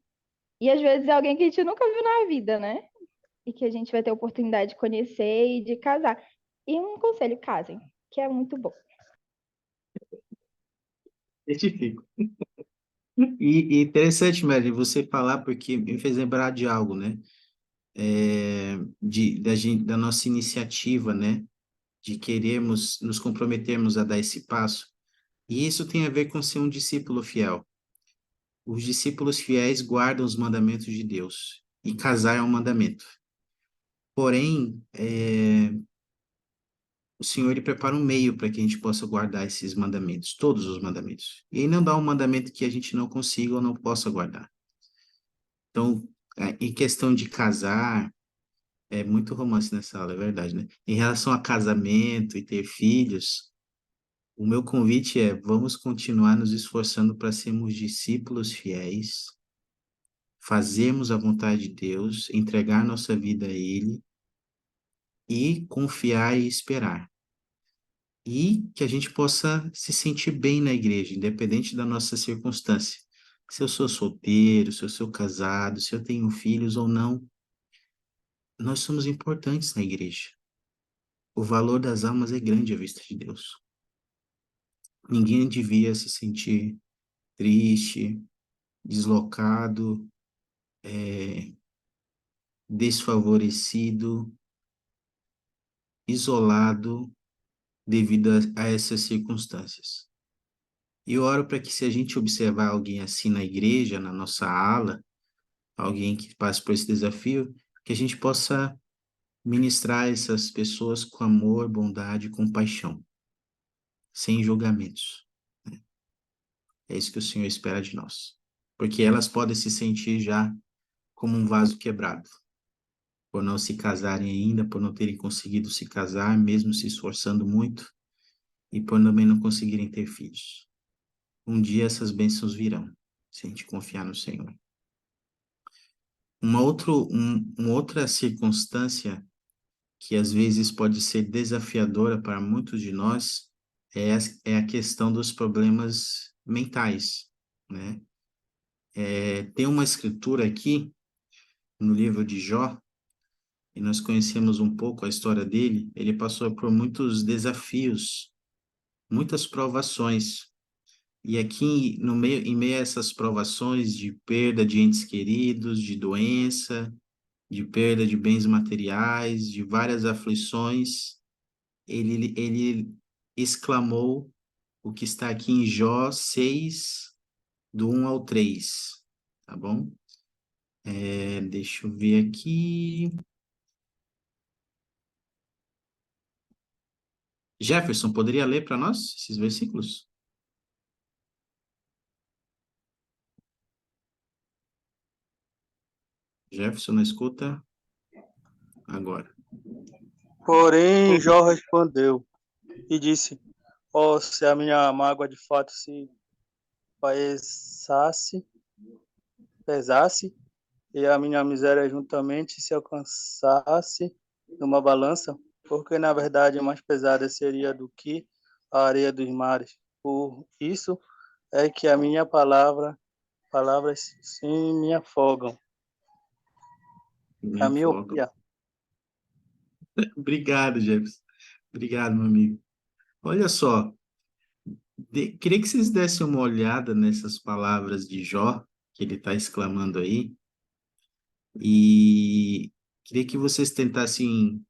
Speaker 5: E às vezes é alguém que a gente nunca viu na vida, né? E que a gente vai ter a oportunidade de conhecer e de casar. E um conselho, casem, que é muito bom.
Speaker 1: certifico. E interessante, Mary, você falar, porque me fez lembrar de algo, né? Da nossa iniciativa, né? De querermos nos comprometermos a dar esse passo. E isso tem a ver com ser um discípulo fiel. Os discípulos fiéis guardam os mandamentos de Deus. E casar é um mandamento. Porém, o Senhor ele prepara um meio para que a gente possa guardar esses mandamentos, todos os mandamentos. E ele não dá um mandamento que a gente não consiga ou não possa guardar. Então, em questão de casar, é muito romance nessa aula, é verdade, né? Em relação a casamento e ter filhos, o meu convite é: vamos continuar nos esforçando para sermos discípulos fiéis, fazermos a vontade de Deus, entregar nossa vida a Ele e confiar e esperar. E que a gente possa se sentir bem na igreja, independente da nossa circunstância. Se eu sou solteiro, se eu sou casado, se eu tenho filhos ou não, nós somos importantes na igreja. O valor das almas é grande à vista de Deus. Ninguém devia se sentir triste, deslocado, desfavorecido, isolado devido a essas circunstâncias. E eu oro para que, se a gente observar alguém assim na igreja, na nossa ala, alguém que passe por esse desafio, que a gente possa ministrar essas pessoas com amor, bondade e compaixão, sem julgamentos. É isso que o Senhor espera de nós. Porque elas podem se sentir já como um vaso quebrado, por não se casarem ainda, por não terem conseguido se casar, mesmo se esforçando muito. e por também não conseguirem ter filhos. Um dia essas bênçãos virão, se a gente confiar no Senhor. Uma outra circunstância que às vezes pode ser desafiadora para muitos de nós é a questão dos problemas mentais, né? Tem uma escritura aqui no livro de Jó, e nós conhecemos um pouco a história dele. Ele passou por muitos desafios, muitas provações. E aqui, no meio, em meio a essas provações de perda de entes queridos, de doença, de perda de bens materiais, de várias aflições, ele exclamou o que está aqui em Jó 6, do 1 ao 3, tá bom? Deixa eu ver aqui. Jefferson, poderia ler para nós esses versículos? Jefferson, na escuta agora.
Speaker 7: Porém, Jó respondeu e disse: Oh, se a minha mágoa de fato se pesasse, e a minha miséria juntamente se alcançasse numa balança, porque na verdade mais pesada seria do que a areia dos mares. Por isso é que a minha palavras sim me afogam.
Speaker 1: Me
Speaker 7: A
Speaker 1: afogam.
Speaker 7: miopia.
Speaker 1: Obrigado, Jefferson. Obrigado, meu amigo. Olha só, queria que vocês dessem uma olhada nessas palavras de Jó, que ele está exclamando aí, e queria que vocês tentassem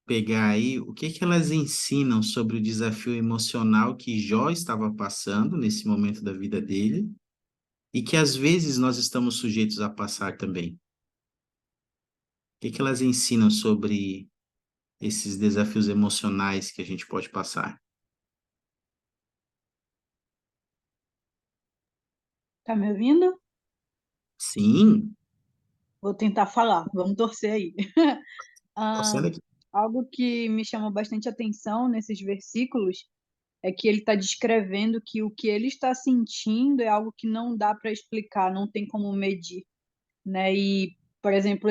Speaker 1: pegar aí o que que elas ensinam sobre o desafio emocional que Jó estava passando nesse momento da vida dele, e que às vezes nós estamos sujeitos a passar também. O que que elas ensinam sobre esses desafios emocionais que a gente pode passar?
Speaker 4: Tá me ouvindo?
Speaker 1: Sim,
Speaker 4: Vou tentar falar, vamos torcer aí. Ah,
Speaker 1: torcendo aqui.
Speaker 4: algo que me chamou bastante atenção nesses versículos é que ele está descrevendo que o que ele está sentindo é algo que não dá para explicar, não tem como medir, né? E, por exemplo,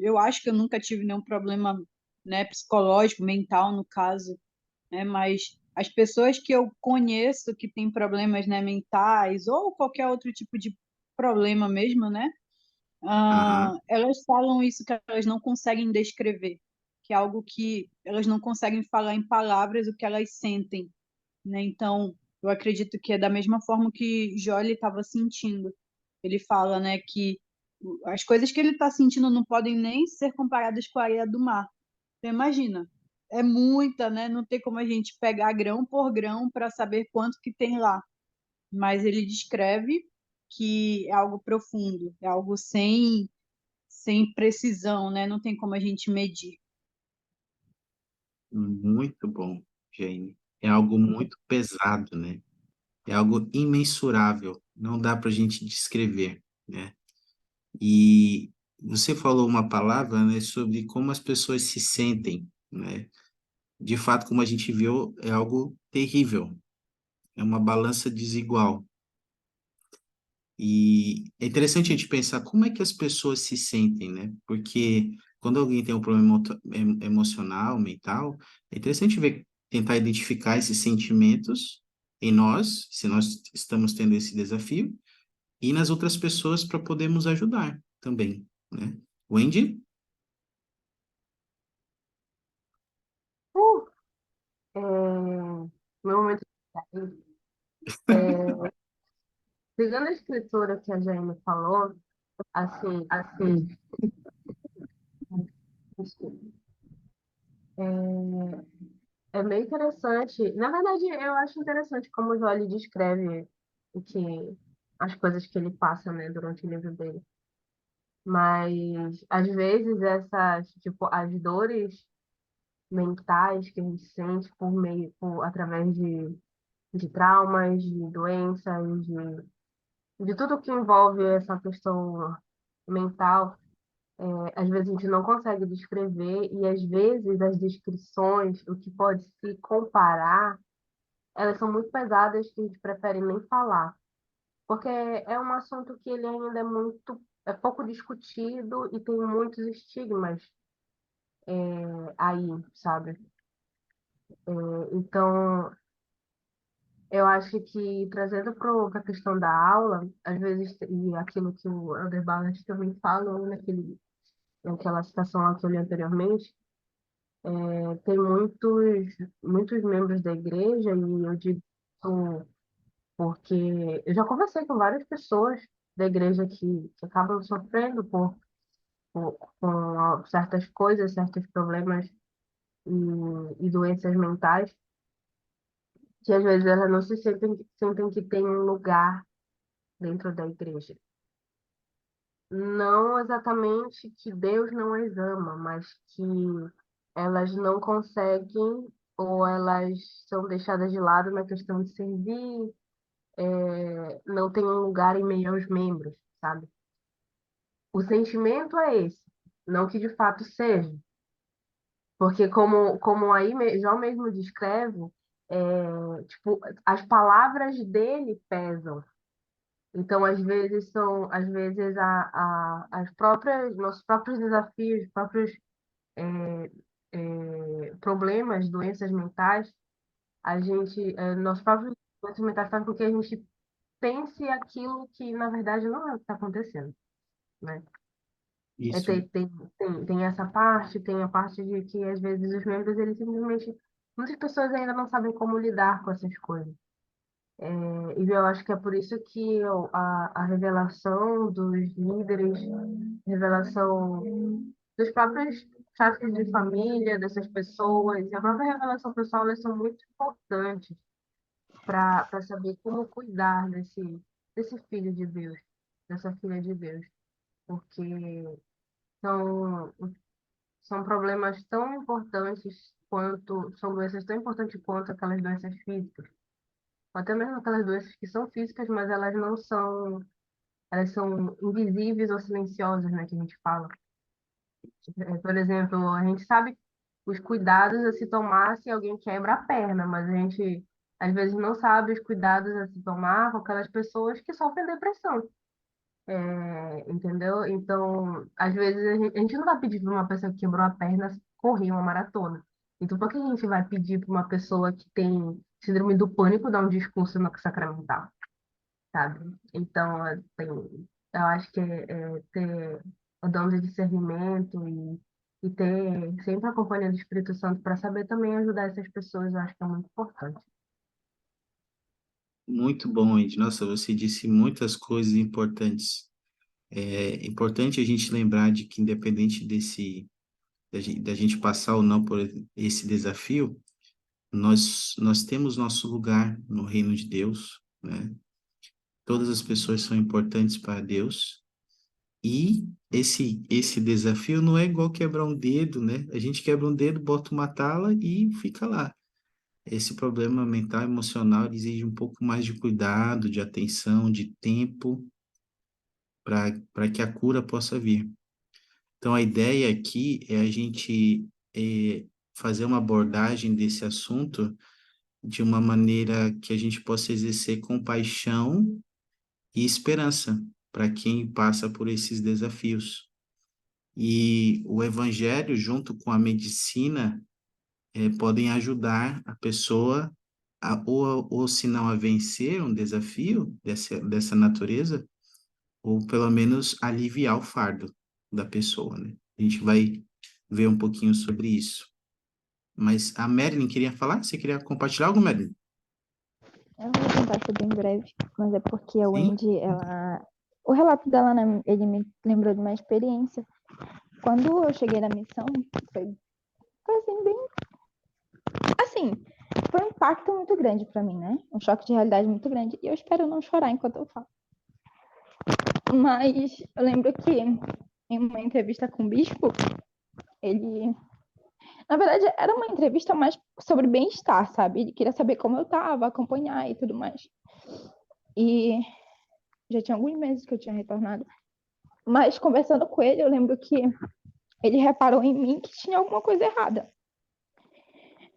Speaker 4: eu acho que eu nunca tive nenhum problema, né, psicológico, mental, no caso, né? Mas as pessoas que eu conheço que têm problemas, né, mentais ou qualquer outro tipo de problema mesmo, né?
Speaker 1: Aham,
Speaker 4: Elas falam isso que elas não conseguem descrever, que é algo que elas não conseguem falar em palavras o que elas sentem, né? Então, eu acredito que é da mesma forma que Jolie estava sentindo. Ele fala, né, que as coisas que ele está sentindo não podem nem ser comparadas com a areia do mar. Então, imagina, é muita, né? Não tem como a gente pegar grão por grão para saber quanto que tem lá. Mas ele descreve que é algo profundo, é algo sem precisão, né? Não tem como a gente medir.
Speaker 1: muito bom, Jane. É algo muito pesado, né? É algo imensurável, não dá para a gente descrever, né? E você falou uma palavra, né, sobre como as pessoas se sentem, né? De fato, como a gente viu, é algo terrível, é uma balança desigual. E é interessante a gente pensar como é que as pessoas se sentem, né? Porque quando alguém tem um problema emocional, mental, é interessante ver, tentar identificar esses sentimentos em nós, se nós estamos tendo esse desafio, e nas outras pessoas para podermos ajudar também, né? Wendy?
Speaker 6: Uh, é, meu momento é, pegando a escritura que a Jaime falou, assim, é bem interessante. Na verdade, eu acho interessante como o Jolie descreve o que, as coisas que ele passa, né, durante o livro dele. Mas, às vezes, tipo, as dores mentais que a gente sente através de traumas, de doenças, de tudo que envolve essa questão mental, Às vezes a gente não consegue descrever, e às vezes as descrições, o que pode se comparar, elas são muito pesadas que a gente prefere nem falar, porque é um assunto que ele ainda é pouco discutido e tem muitos estigmas aí, sabe? Então, eu acho que trazendo para a questão da aula, às vezes, e aquilo que o Elder Ballard também falou naquela citação que eu li anteriormente, tem muitos membros da igreja, e eu digo porque eu já conversei com várias pessoas da igreja que acabam sofrendo com certas coisas, certos problemas e doenças mentais, que às vezes elas não se sentem que tem um lugar dentro da igreja. Não exatamente que Deus não as ama, mas que elas não conseguem ou elas são deixadas de lado na questão de servir, não tem um lugar em meio aos membros, sabe? O sentimento é esse, não que de fato seja, porque como aí João mesmo descreve, tipo, as palavras dele pesam. Então, às vezes as próprias, nossos próprios desafios, próprios problemas, doenças mentais, nossos próprios doenças mentais fazem com que a gente pense aquilo que na verdade não é o que está acontecendo, né? É,
Speaker 1: Isso.
Speaker 6: tem essa parte, tem a parte de que às vezes os membros, eles simplesmente, muitas pessoas ainda não sabem como lidar com essas coisas. E eu acho que é por isso que a revelação dos líderes, revelação dos próprios chefes de família, dessas pessoas, e a própria revelação pessoal, elas são muito importantes para saber como cuidar desse filho de Deus, dessa filha de Deus, porque são, são problemas tão importantes são doenças tão importantes quanto aquelas doenças físicas, até mesmo aquelas doenças que são físicas, mas elas não são, elas são invisíveis ou silenciosas, né, que a gente fala. Por exemplo, a gente sabe os cuidados a se tomar se alguém quebra a perna, mas a gente às vezes não sabe os cuidados a se tomar com aquelas pessoas que sofrem depressão, entendeu? Então, às vezes a gente não vai pedir para uma pessoa que quebrou a perna correr uma maratona. Então, por que a gente vai pedir para uma pessoa que tem síndrome do pânico dar um discurso no sacramental? Sabe? Então, eu acho que é ter o dom de discernimento e ter sempre a companhia do Espírito Santo para saber também ajudar essas pessoas, eu acho que é muito importante.
Speaker 1: Muito bom, Ed. Nossa, você disse muitas coisas importantes. É importante a gente lembrar de que, independente da gente passar ou não por esse desafio, nós temos nosso lugar no reino de Deus, né? Todas as pessoas são importantes para Deus. E esse desafio não é igual quebrar um dedo, né? A gente quebra um dedo, bota uma tala e fica lá. Esse problema mental, emocional, ele exige um pouco mais de cuidado, de atenção, de tempo para que a cura possa vir. Então, a ideia aqui é a gente fazer uma abordagem desse assunto de uma maneira que a gente possa exercer compaixão e esperança para quem passa por esses desafios. E o evangelho, junto com a medicina, podem ajudar a pessoa ou se não a vencer um desafio dessa natureza, ou pelo menos aliviar o fardo da pessoa, né? A gente vai ver um pouquinho sobre isso. Mas a Marilyn queria falar? Você queria compartilhar algo, Marilyn?
Speaker 5: Eu vou tentar ser bem breve, mas é porque a
Speaker 1: Sim?
Speaker 5: Wendy, o relato dela, né, ele me lembrou de uma experiência. Quando eu cheguei na missão, foi assim, bem. Assim, foi um impacto muito grande para mim, né? Um choque de realidade muito grande. E eu espero não chorar enquanto eu falo. Mas eu lembro que em uma entrevista com o bispo, ele. Na verdade, era uma entrevista mais sobre bem-estar, sabe? Ele queria saber como eu tava, acompanhar e tudo mais. E já tinha alguns meses que eu tinha retornado. Mas conversando com ele, eu lembro que ele reparou em mim que tinha alguma coisa errada.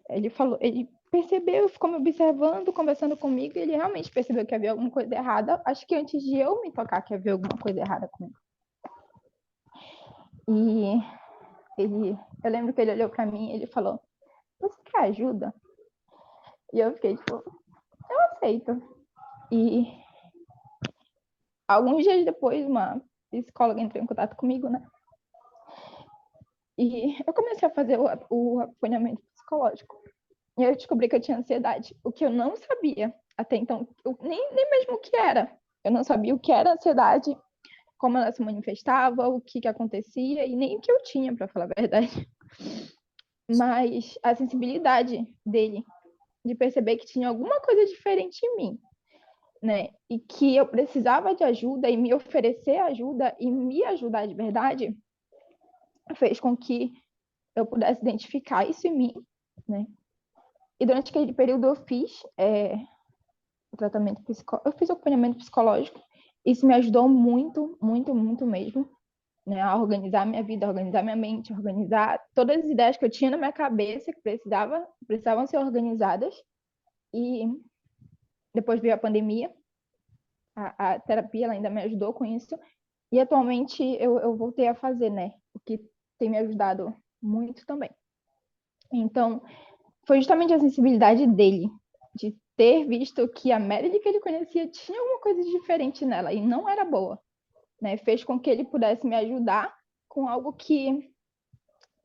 Speaker 5: Ele percebeu, ficou me observando, conversando comigo, e ele realmente percebeu que havia alguma coisa errada. Acho que antes de eu me tocar que havia alguma coisa errada comigo. E eu lembro que ele olhou para mim e ele falou: "Você quer ajuda?" E eu fiquei tipo: "Eu aceito." E alguns dias depois, uma psicóloga entrou em contato comigo, né? E eu comecei a fazer o acompanhamento psicológico. E eu descobri que eu tinha ansiedade, o que eu não sabia até então, nem mesmo o que era. Eu não sabia o que era ansiedade, como ela se manifestava, o que acontecia, e nem o que eu tinha, para falar a verdade. Mas a sensibilidade dele, de perceber que tinha alguma coisa diferente em mim, né? E que eu precisava de ajuda e me oferecer ajuda e me ajudar de verdade, fez com que eu pudesse identificar isso em mim, né? E durante aquele período eu fiz o tratamento psicológico, eu fiz o acompanhamento psicológico. Isso me ajudou muito, muito, muito mesmo, né? A organizar minha vida, a organizar minha mente, a organizar todas as ideias que eu tinha na minha cabeça que precisavam ser organizadas. E depois veio a pandemia, a terapia ela ainda me ajudou com isso. E atualmente eu voltei a fazer, né? O que tem me ajudado muito também. Então, foi justamente a sensibilidade dele, de ter visto que a Marilyn que ele conhecia tinha alguma coisa diferente nela e não era boa, né? Fez com que ele pudesse me ajudar com algo que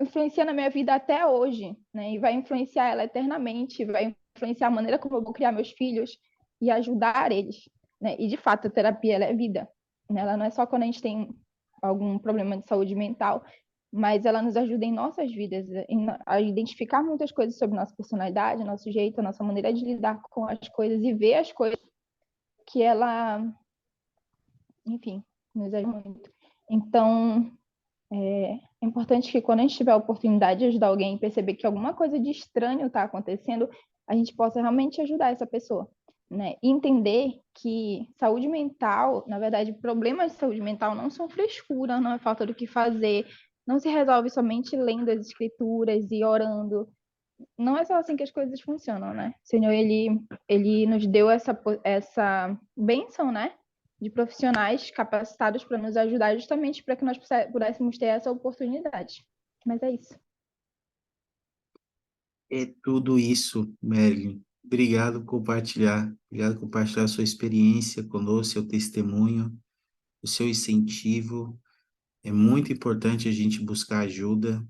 Speaker 5: influencia na minha vida até hoje, né? E vai influenciar ela eternamente, vai influenciar a maneira como eu vou criar meus filhos e ajudar eles, né? E de fato, a terapia ela é vida, né? Ela não é só quando a gente tem algum problema de saúde mental, mas ela nos ajuda em nossas vidas a identificar muitas coisas sobre nossa personalidade, nosso jeito, a nossa maneira de lidar com as coisas e ver as coisas que ela, enfim, nos ajuda muito. Então, é importante que quando a gente tiver a oportunidade de ajudar alguém e perceber que alguma coisa de estranho está acontecendo, a gente possa realmente ajudar essa pessoa, né? E entender que saúde mental, na verdade, problemas de saúde mental não são frescura, não é falta do que fazer, não se resolve somente lendo as escrituras e orando. Não é só assim que as coisas funcionam, né? O Senhor, ele nos deu essa bênção, né? De profissionais capacitados para nos ajudar justamente para que nós pudéssemos ter essa oportunidade. Mas é isso.
Speaker 1: É tudo isso, Marilyn. Obrigado por compartilhar. Obrigado por compartilhar a sua experiência conosco, seu testemunho, o seu incentivo. É muito importante a gente buscar ajuda,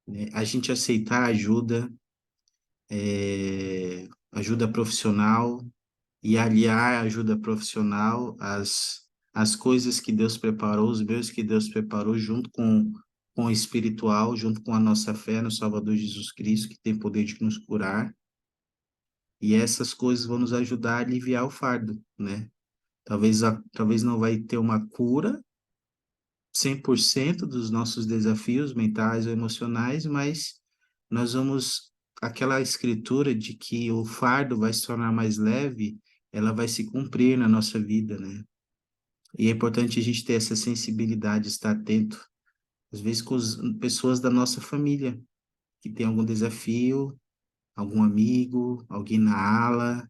Speaker 1: né? A gente aceitar ajuda, ajuda profissional e aliar a ajuda profissional às coisas que Deus preparou, os meios que Deus preparou, junto com o espiritual, junto com a nossa fé no Salvador Jesus Cristo, que tem poder de nos curar. E essas coisas vão nos ajudar a aliviar o fardo, né? Talvez não vai ter uma cura 100% dos nossos desafios mentais ou emocionais, mas nós vamos, aquela escritura de que o fardo vai se tornar mais leve, ela vai se cumprir na nossa vida, né? E é importante a gente ter essa sensibilidade, estar atento, às vezes com as pessoas da nossa família, que tem algum desafio, algum amigo, alguém na ala,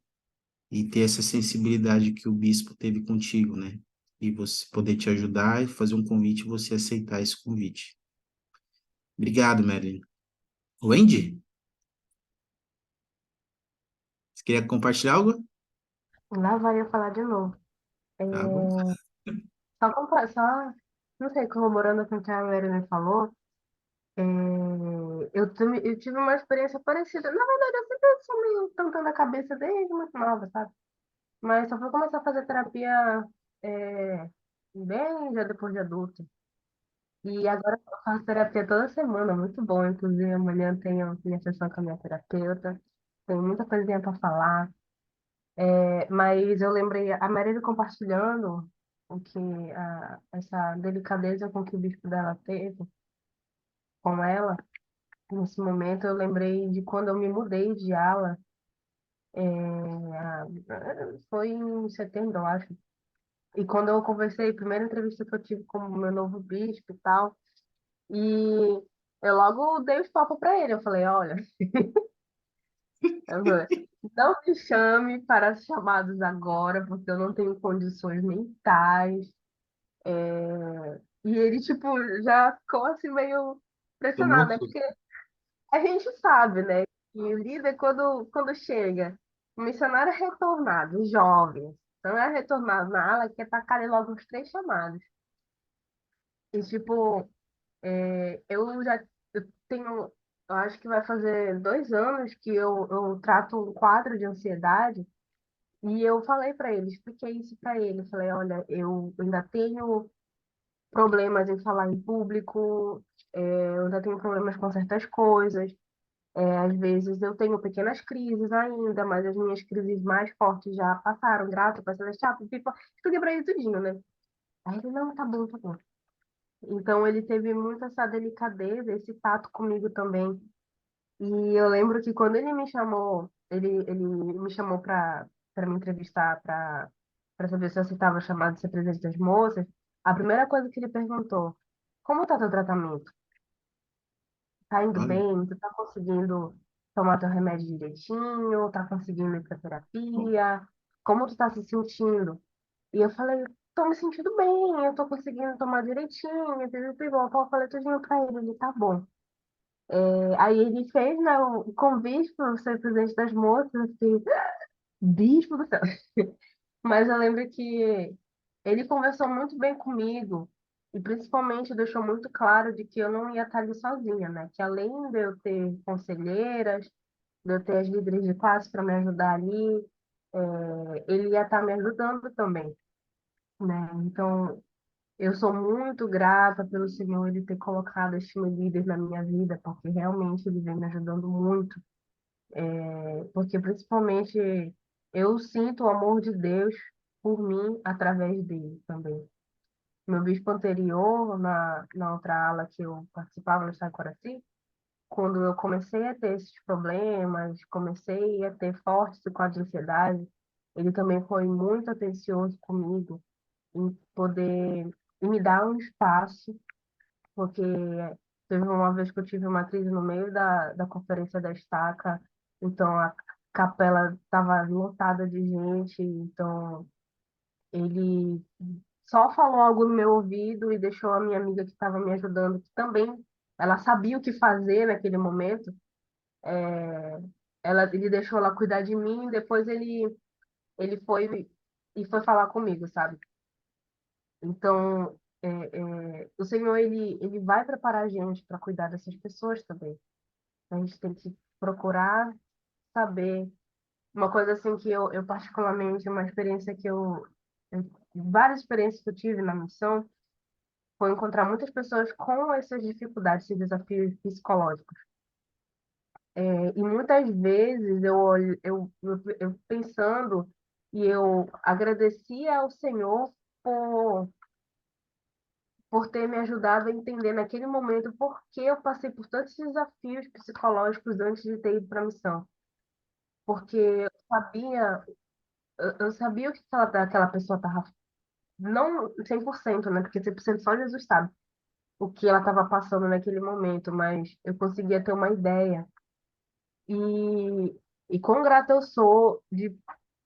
Speaker 1: e ter essa sensibilidade que o bispo teve contigo, né? E você poder te ajudar e fazer um convite e você aceitar esse convite. Obrigado, Marilyn. Wendy, você queria compartilhar algo?
Speaker 6: Lá vai eu falar de novo. É,
Speaker 1: Tá bom.
Speaker 6: só, não sei, corroborando com o que a Mary me falou, é, eu tive uma experiência parecida. Na verdade, eu sempre sou meio tentando a cabeça desde muito nova, sabe? Mas só fui começar a fazer terapia é, bem já depois de adulto. E agora eu faço terapia toda semana, muito bom. Inclusive, amanhã tenho minha sessão com a minha terapeuta. Tem muita coisinha para falar. Mas eu lembrei, a Marília compartilhando o que essa delicadeza com que o bispo dela teve com ela, nesse momento eu lembrei de quando eu me mudei de ala, foi em setembro, eu acho. E quando eu conversei, a primeira entrevista que eu tive com o meu novo bispo e tal, e eu logo dei os papos para ele. Eu falei, olha, eu falei, não me chame para os chamados agora, porque eu não tenho condições mentais. E ele, tipo, já ficou assim meio
Speaker 1: Tomou um
Speaker 6: pressionado, né?
Speaker 1: susto.
Speaker 6: Porque a gente sabe, né? Que o líder, quando chega, o missionário é retornado, jovem, não é retornado na ala, quer tacar ali logo os 3 chamados. E, tipo, eu tenho, eu acho que vai fazer 2 anos que eu trato um quadro de ansiedade. E eu falei para ele, expliquei isso para ele. Falei, olha, eu ainda tenho problemas em falar em público, eu ainda tenho problemas com certas coisas. Às vezes eu tenho pequenas crises ainda, mas as minhas crises mais fortes já passaram, grato, Pai Celestial, pipa. Expliquei para ele tudinho, né? Aí ele, não, tá bom, tá bom. Então ele teve muito essa delicadeza, esse tato comigo também. E eu lembro que quando ele me chamou, ele me chamou para me entrevistar, para saber se eu aceitava a chamada de ser presidente das moças, a primeira coisa que ele perguntou, como tá teu tratamento? Tá indo
Speaker 1: Olha,
Speaker 6: bem? Tu tá conseguindo tomar teu remédio direitinho? Tá conseguindo ir pra terapia? Como tu tá se sentindo? E eu falei, tô me sentindo bem, eu tô conseguindo tomar direitinho, igual. Eu falei tudinho pra ele, ele tá bom. Aí ele fez, né, o convite para ser presidente das moças, assim, bispo do céu. Mas eu lembro que ele conversou muito bem comigo e principalmente deixou muito claro de que eu não ia estar ali sozinha, né? Que além de eu ter conselheiras, de eu ter as líderes de classe para me ajudar ali, ele ia estar me ajudando também, né? Então, eu sou muito grata pelo Senhor ele ter colocado este meu líder na minha vida, porque realmente ele vem me ajudando muito. Porque principalmente eu sinto o amor de Deus por mim através dele também. Meu bispo anterior, na outra ala que eu participava no Estado de Coraci, quando eu comecei a ter esses problemas, comecei a ter forte quadro de ansiedade, ele também foi muito atencioso comigo em poder me dar um espaço, porque teve uma vez que eu tive uma crise no meio da conferência da estaca, então a capela estava lotada de gente, então ele só falou algo no meu ouvido e deixou a minha amiga que estava me ajudando, que também ela sabia o que fazer naquele momento, ele deixou ela cuidar de mim, depois ele foi e foi falar comigo, sabe? Então, o Senhor, ele vai preparar a gente para cuidar dessas pessoas também. A gente tem que procurar saber. Uma coisa assim que eu particularmente, uma experiência várias experiências que eu tive na missão, foi encontrar muitas pessoas com essas dificuldades, esses desafios psicológicos. E muitas vezes eu pensando e eu agradecia ao Senhor por, por ter me ajudado a entender naquele momento por que eu passei por tantos desafios psicológicos antes de ter ido para a missão. Porque eu sabia o que aquela pessoa estava, não 100%, né? Porque 100% só Jesus sabe o que ela estava passando naquele momento, mas eu conseguia ter uma ideia. E, e quão grata eu sou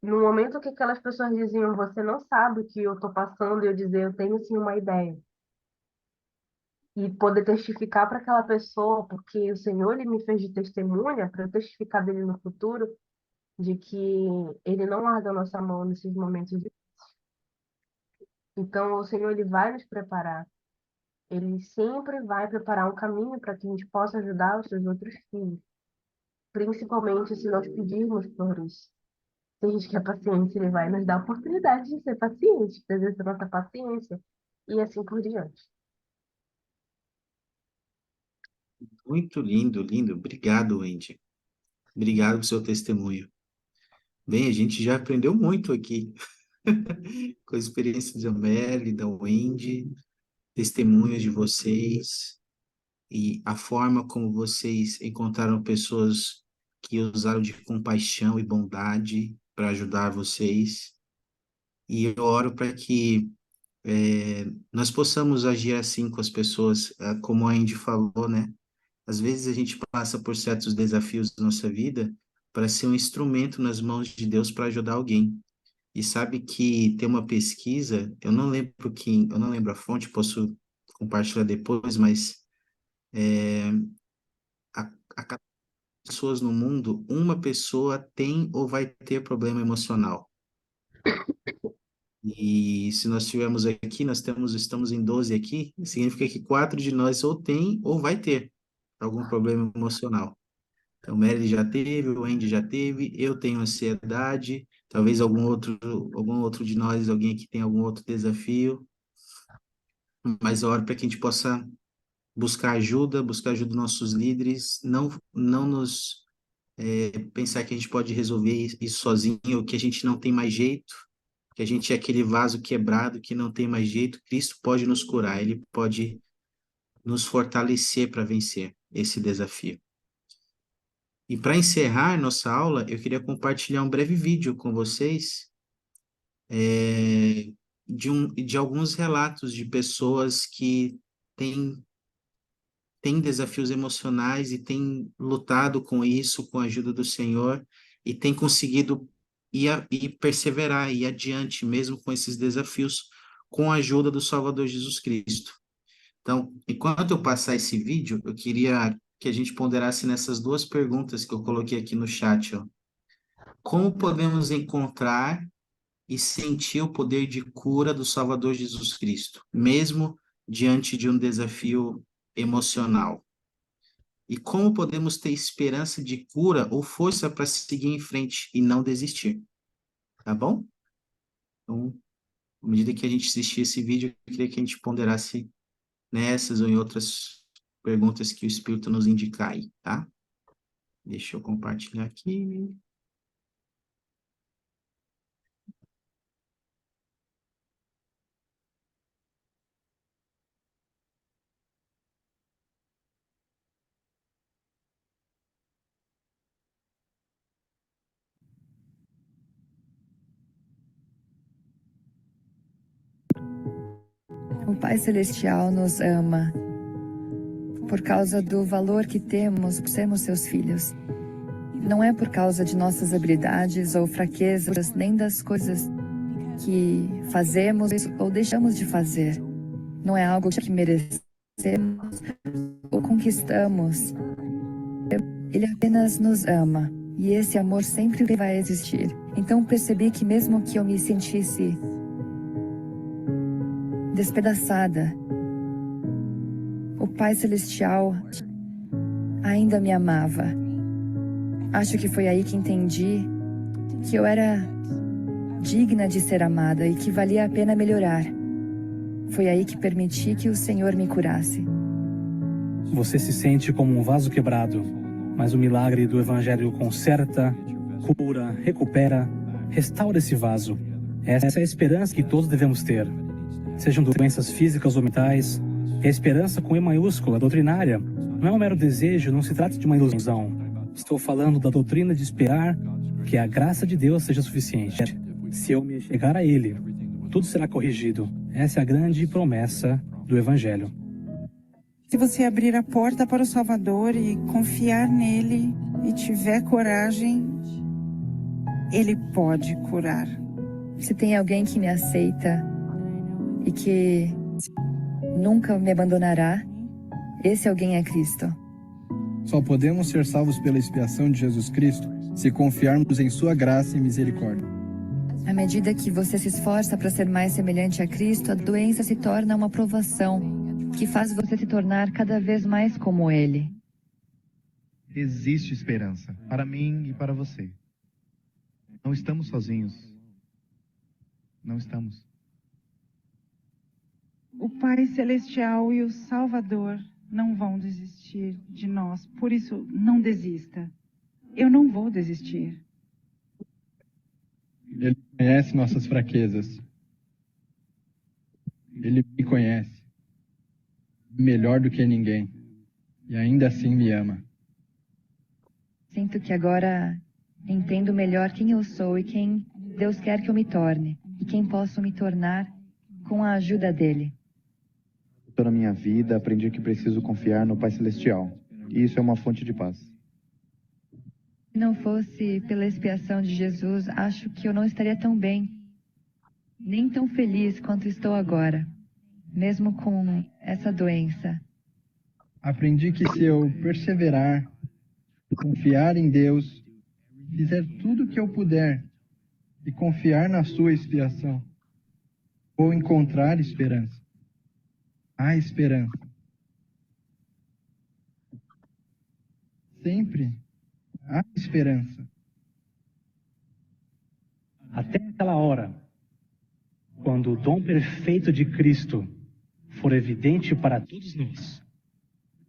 Speaker 6: no momento que aquelas pessoas diziam, você não sabe o que eu estou passando, e eu dizer, eu tenho sim uma ideia. E poder testificar para aquela pessoa, porque o Senhor ele me fez de testemunha para eu testificar dele no futuro, de que ele não larga a nossa mão nesses momentos. Então, o Senhor ele vai nos preparar. Ele sempre vai preparar um caminho para que a gente possa ajudar os seus outros filhos, principalmente se nós pedirmos por isso. Se a gente quer paciência, ele vai nos dar a oportunidade de ser paciente, de exercer nossa paciência e assim por diante.
Speaker 1: muito lindo, lindo. Obrigado, Wendy. Obrigado pelo seu testemunho. Bem, a gente já aprendeu muito aqui com a experiência da Meli, da Wendy, testemunhos de vocês e a forma como vocês encontraram pessoas que usaram de compaixão e bondade para ajudar vocês. E eu oro para que nós possamos agir assim com as pessoas, como a Andy falou, né? Às vezes a gente passa por certos desafios da nossa vida para ser um instrumento nas mãos de Deus para ajudar alguém. E sabe que tem uma pesquisa, eu não lembro a fonte, posso compartilhar depois, mas a cada pessoas no mundo, uma pessoa tem ou vai ter problema emocional. E se nós tivermos aqui, estamos em 12 aqui, significa que 4 de nós ou tem ou vai ter algum problema emocional. Então, o Mary já teve, o Andy já teve, eu tenho ansiedade, talvez algum outro de nós, alguém aqui tem algum outro desafio, mas eu oro para que a gente possa buscar ajuda dos nossos líderes, não nos pensar que a gente pode resolver isso sozinho, ou que a gente não tem mais jeito, que a gente é aquele vaso quebrado que não tem mais jeito. Cristo pode nos curar, Ele pode nos fortalecer para vencer esse desafio. E para encerrar nossa aula, eu queria compartilhar um breve vídeo com vocês de alguns relatos de pessoas que têm desafios emocionais e têm lutado com isso, com a ajuda do Senhor, e têm conseguido ir perseverar, ir adiante, mesmo com esses desafios, com a ajuda do Salvador Jesus Cristo. Então, enquanto eu passar esse vídeo, eu queria que a gente ponderasse nessas duas perguntas que eu coloquei aqui no chat, ó. Como podemos encontrar e sentir o poder de cura do Salvador Jesus Cristo, mesmo diante de um desafio emocional? E como podemos ter esperança de cura ou força para seguir em frente e não desistir? Tá bom? Então, à medida que a gente assistir esse vídeo, eu queria que a gente ponderasse nessas ou em outras perguntas que o Espírito nos indicar aí, tá? Deixa eu compartilhar aqui.
Speaker 8: O Pai Celestial nos ama por causa do valor que temos por sermos seus filhos. Não é por causa de nossas habilidades ou fraquezas, nem das coisas que fazemos ou deixamos de fazer. Não é algo que merecemos ou conquistamos. Ele apenas nos ama, e esse amor sempre vai existir. Então percebi que mesmo que eu me sentisse despedaçada, o Pai Celestial ainda me amava. Acho que foi aí que entendi que eu era digna de ser amada e que valia a pena melhorar. Foi aí que permiti que o Senhor me curasse.
Speaker 9: Você se sente como um vaso quebrado, mas o milagre do Evangelho conserta, cura, recupera, restaura esse vaso. Essa é a esperança que todos devemos ter. Sejam doenças físicas ou mentais, a esperança com E maiúscula, doutrinária, não é um mero desejo, não se trata de uma ilusão. Estou falando da doutrina de esperar que a graça de Deus seja suficiente. Se eu me chegar a Ele, tudo será corrigido. Essa é a grande promessa do Evangelho.
Speaker 10: Se você abrir a porta para o Salvador e confiar nele e tiver coragem, ele pode curar.
Speaker 8: Se tem alguém que me aceita e que nunca me abandonará, esse alguém é Cristo.
Speaker 11: Só podemos ser salvos pela expiação de Jesus Cristo se confiarmos em sua graça e misericórdia.
Speaker 8: À medida que você se esforça para ser mais semelhante a Cristo, a doença se torna uma provação que faz você se tornar cada vez mais como Ele.
Speaker 12: Existe esperança para mim e para você. Não estamos sozinhos. Não estamos.
Speaker 10: O Pai Celestial e o Salvador não vão desistir de nós. Por isso, não desista. Eu não vou desistir.
Speaker 11: Ele conhece nossas fraquezas. Ele me conhece melhor do que ninguém. E ainda assim me ama.
Speaker 8: Sinto que agora entendo melhor quem eu sou e quem Deus quer que eu me torne. e quem posso me tornar com a ajuda dele.
Speaker 12: Toda a minha vida aprendi que preciso confiar no Pai Celestial. E isso é uma fonte de paz.
Speaker 8: Se não fosse pela expiação de Jesus, acho que eu não estaria tão bem, nem tão feliz quanto estou agora, mesmo com essa doença.
Speaker 11: Aprendi que se eu perseverar, confiar em Deus, fizer tudo o que eu puder e confiar na sua expiação, vou encontrar esperança. Há esperança. Sempre há esperança.
Speaker 9: Até aquela hora, quando o dom perfeito de Cristo for evidente para todos nós,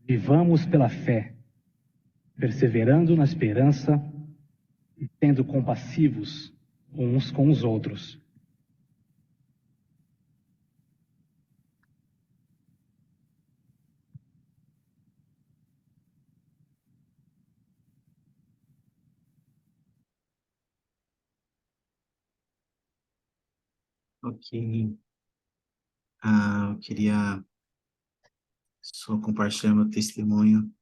Speaker 9: vivamos pela fé, perseverando na esperança e sendo compassivos uns com os outros.
Speaker 1: Ok. Eu queria só compartilhar meu testemunho,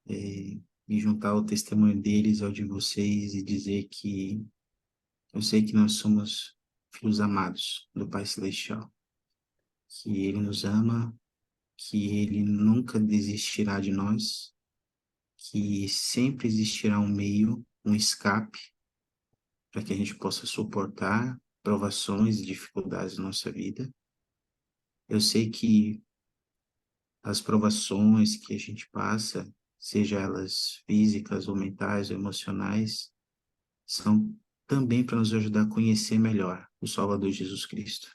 Speaker 1: me juntar ao testemunho deles, ao de vocês, e dizer que eu sei que nós somos filhos amados do Pai Celestial, que Ele nos ama, que Ele nunca desistirá de nós, que sempre existirá um meio, um escape, para que a gente possa suportar provações e dificuldades na nossa vida. Eu sei que as provações que a gente passa, seja elas físicas ou mentais ou emocionais, são também para nos ajudar a conhecer melhor o Salvador Jesus Cristo.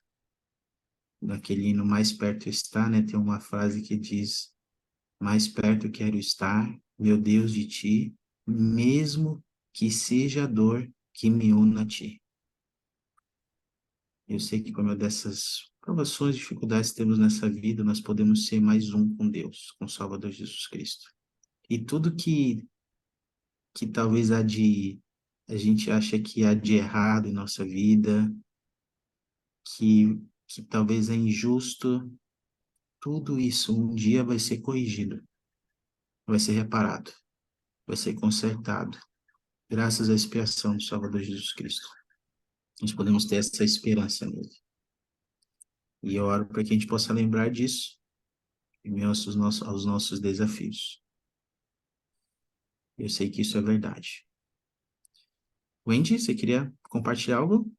Speaker 1: Naquele hino Mais Perto Está, né, tem uma frase que diz: mais perto quero estar, meu Deus, de ti, mesmo que seja a dor que me una a ti. Eu sei que por meio dessas provações, dificuldades que temos nessa vida, nós podemos ser mais um com Deus, com o Salvador Jesus Cristo. E tudo que talvez a gente acha que há de errado em nossa vida, que talvez é injusto, tudo isso um dia vai ser corrigido, vai ser reparado, vai ser consertado, graças à expiação do Salvador Jesus Cristo. Nós podemos ter essa esperança nele. E eu oro para que a gente possa lembrar disso em meio aos nossos desafios. Eu sei que isso é verdade. Wendy, você queria compartilhar algo?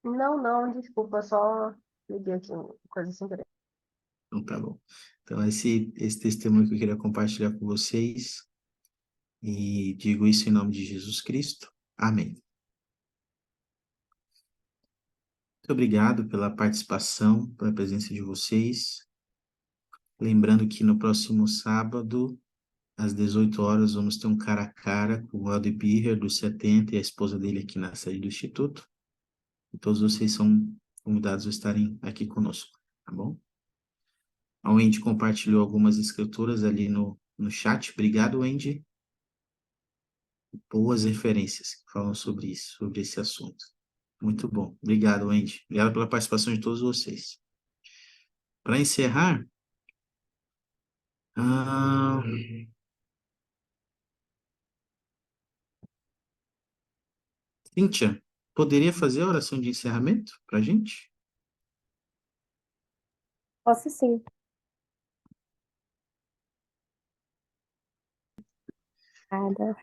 Speaker 6: Não, desculpa, só liguei aqui, coisa sem querer.
Speaker 1: Então tá bom. Então esse testemunho que eu queria compartilhar com vocês, e digo isso em nome de Jesus Cristo. Amém. Muito obrigado pela participação, pela presença de vocês. Lembrando que no próximo sábado, às 18 horas, vamos ter um cara a cara com o Helder Birrer, dos 70, e a esposa dele aqui na sede do Instituto. E todos vocês são convidados a estarem aqui conosco, tá bom? A Wendy compartilhou algumas escrituras ali no chat. Obrigado, Wendy. Boas referências que falam sobre isso, sobre esse assunto. Muito bom. Obrigado, Wendy. Obrigado pela participação de todos vocês. Para encerrar, Cíntia, poderia fazer a oração de encerramento para a gente?
Speaker 3: Posso sim. Nada.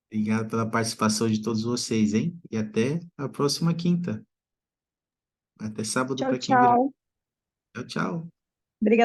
Speaker 1: Obrigado pela participação de todos vocês, hein? E até a próxima quinta. Até sábado
Speaker 3: Tchau,
Speaker 1: para quem virá.
Speaker 3: tchau.
Speaker 1: Tchau, tchau.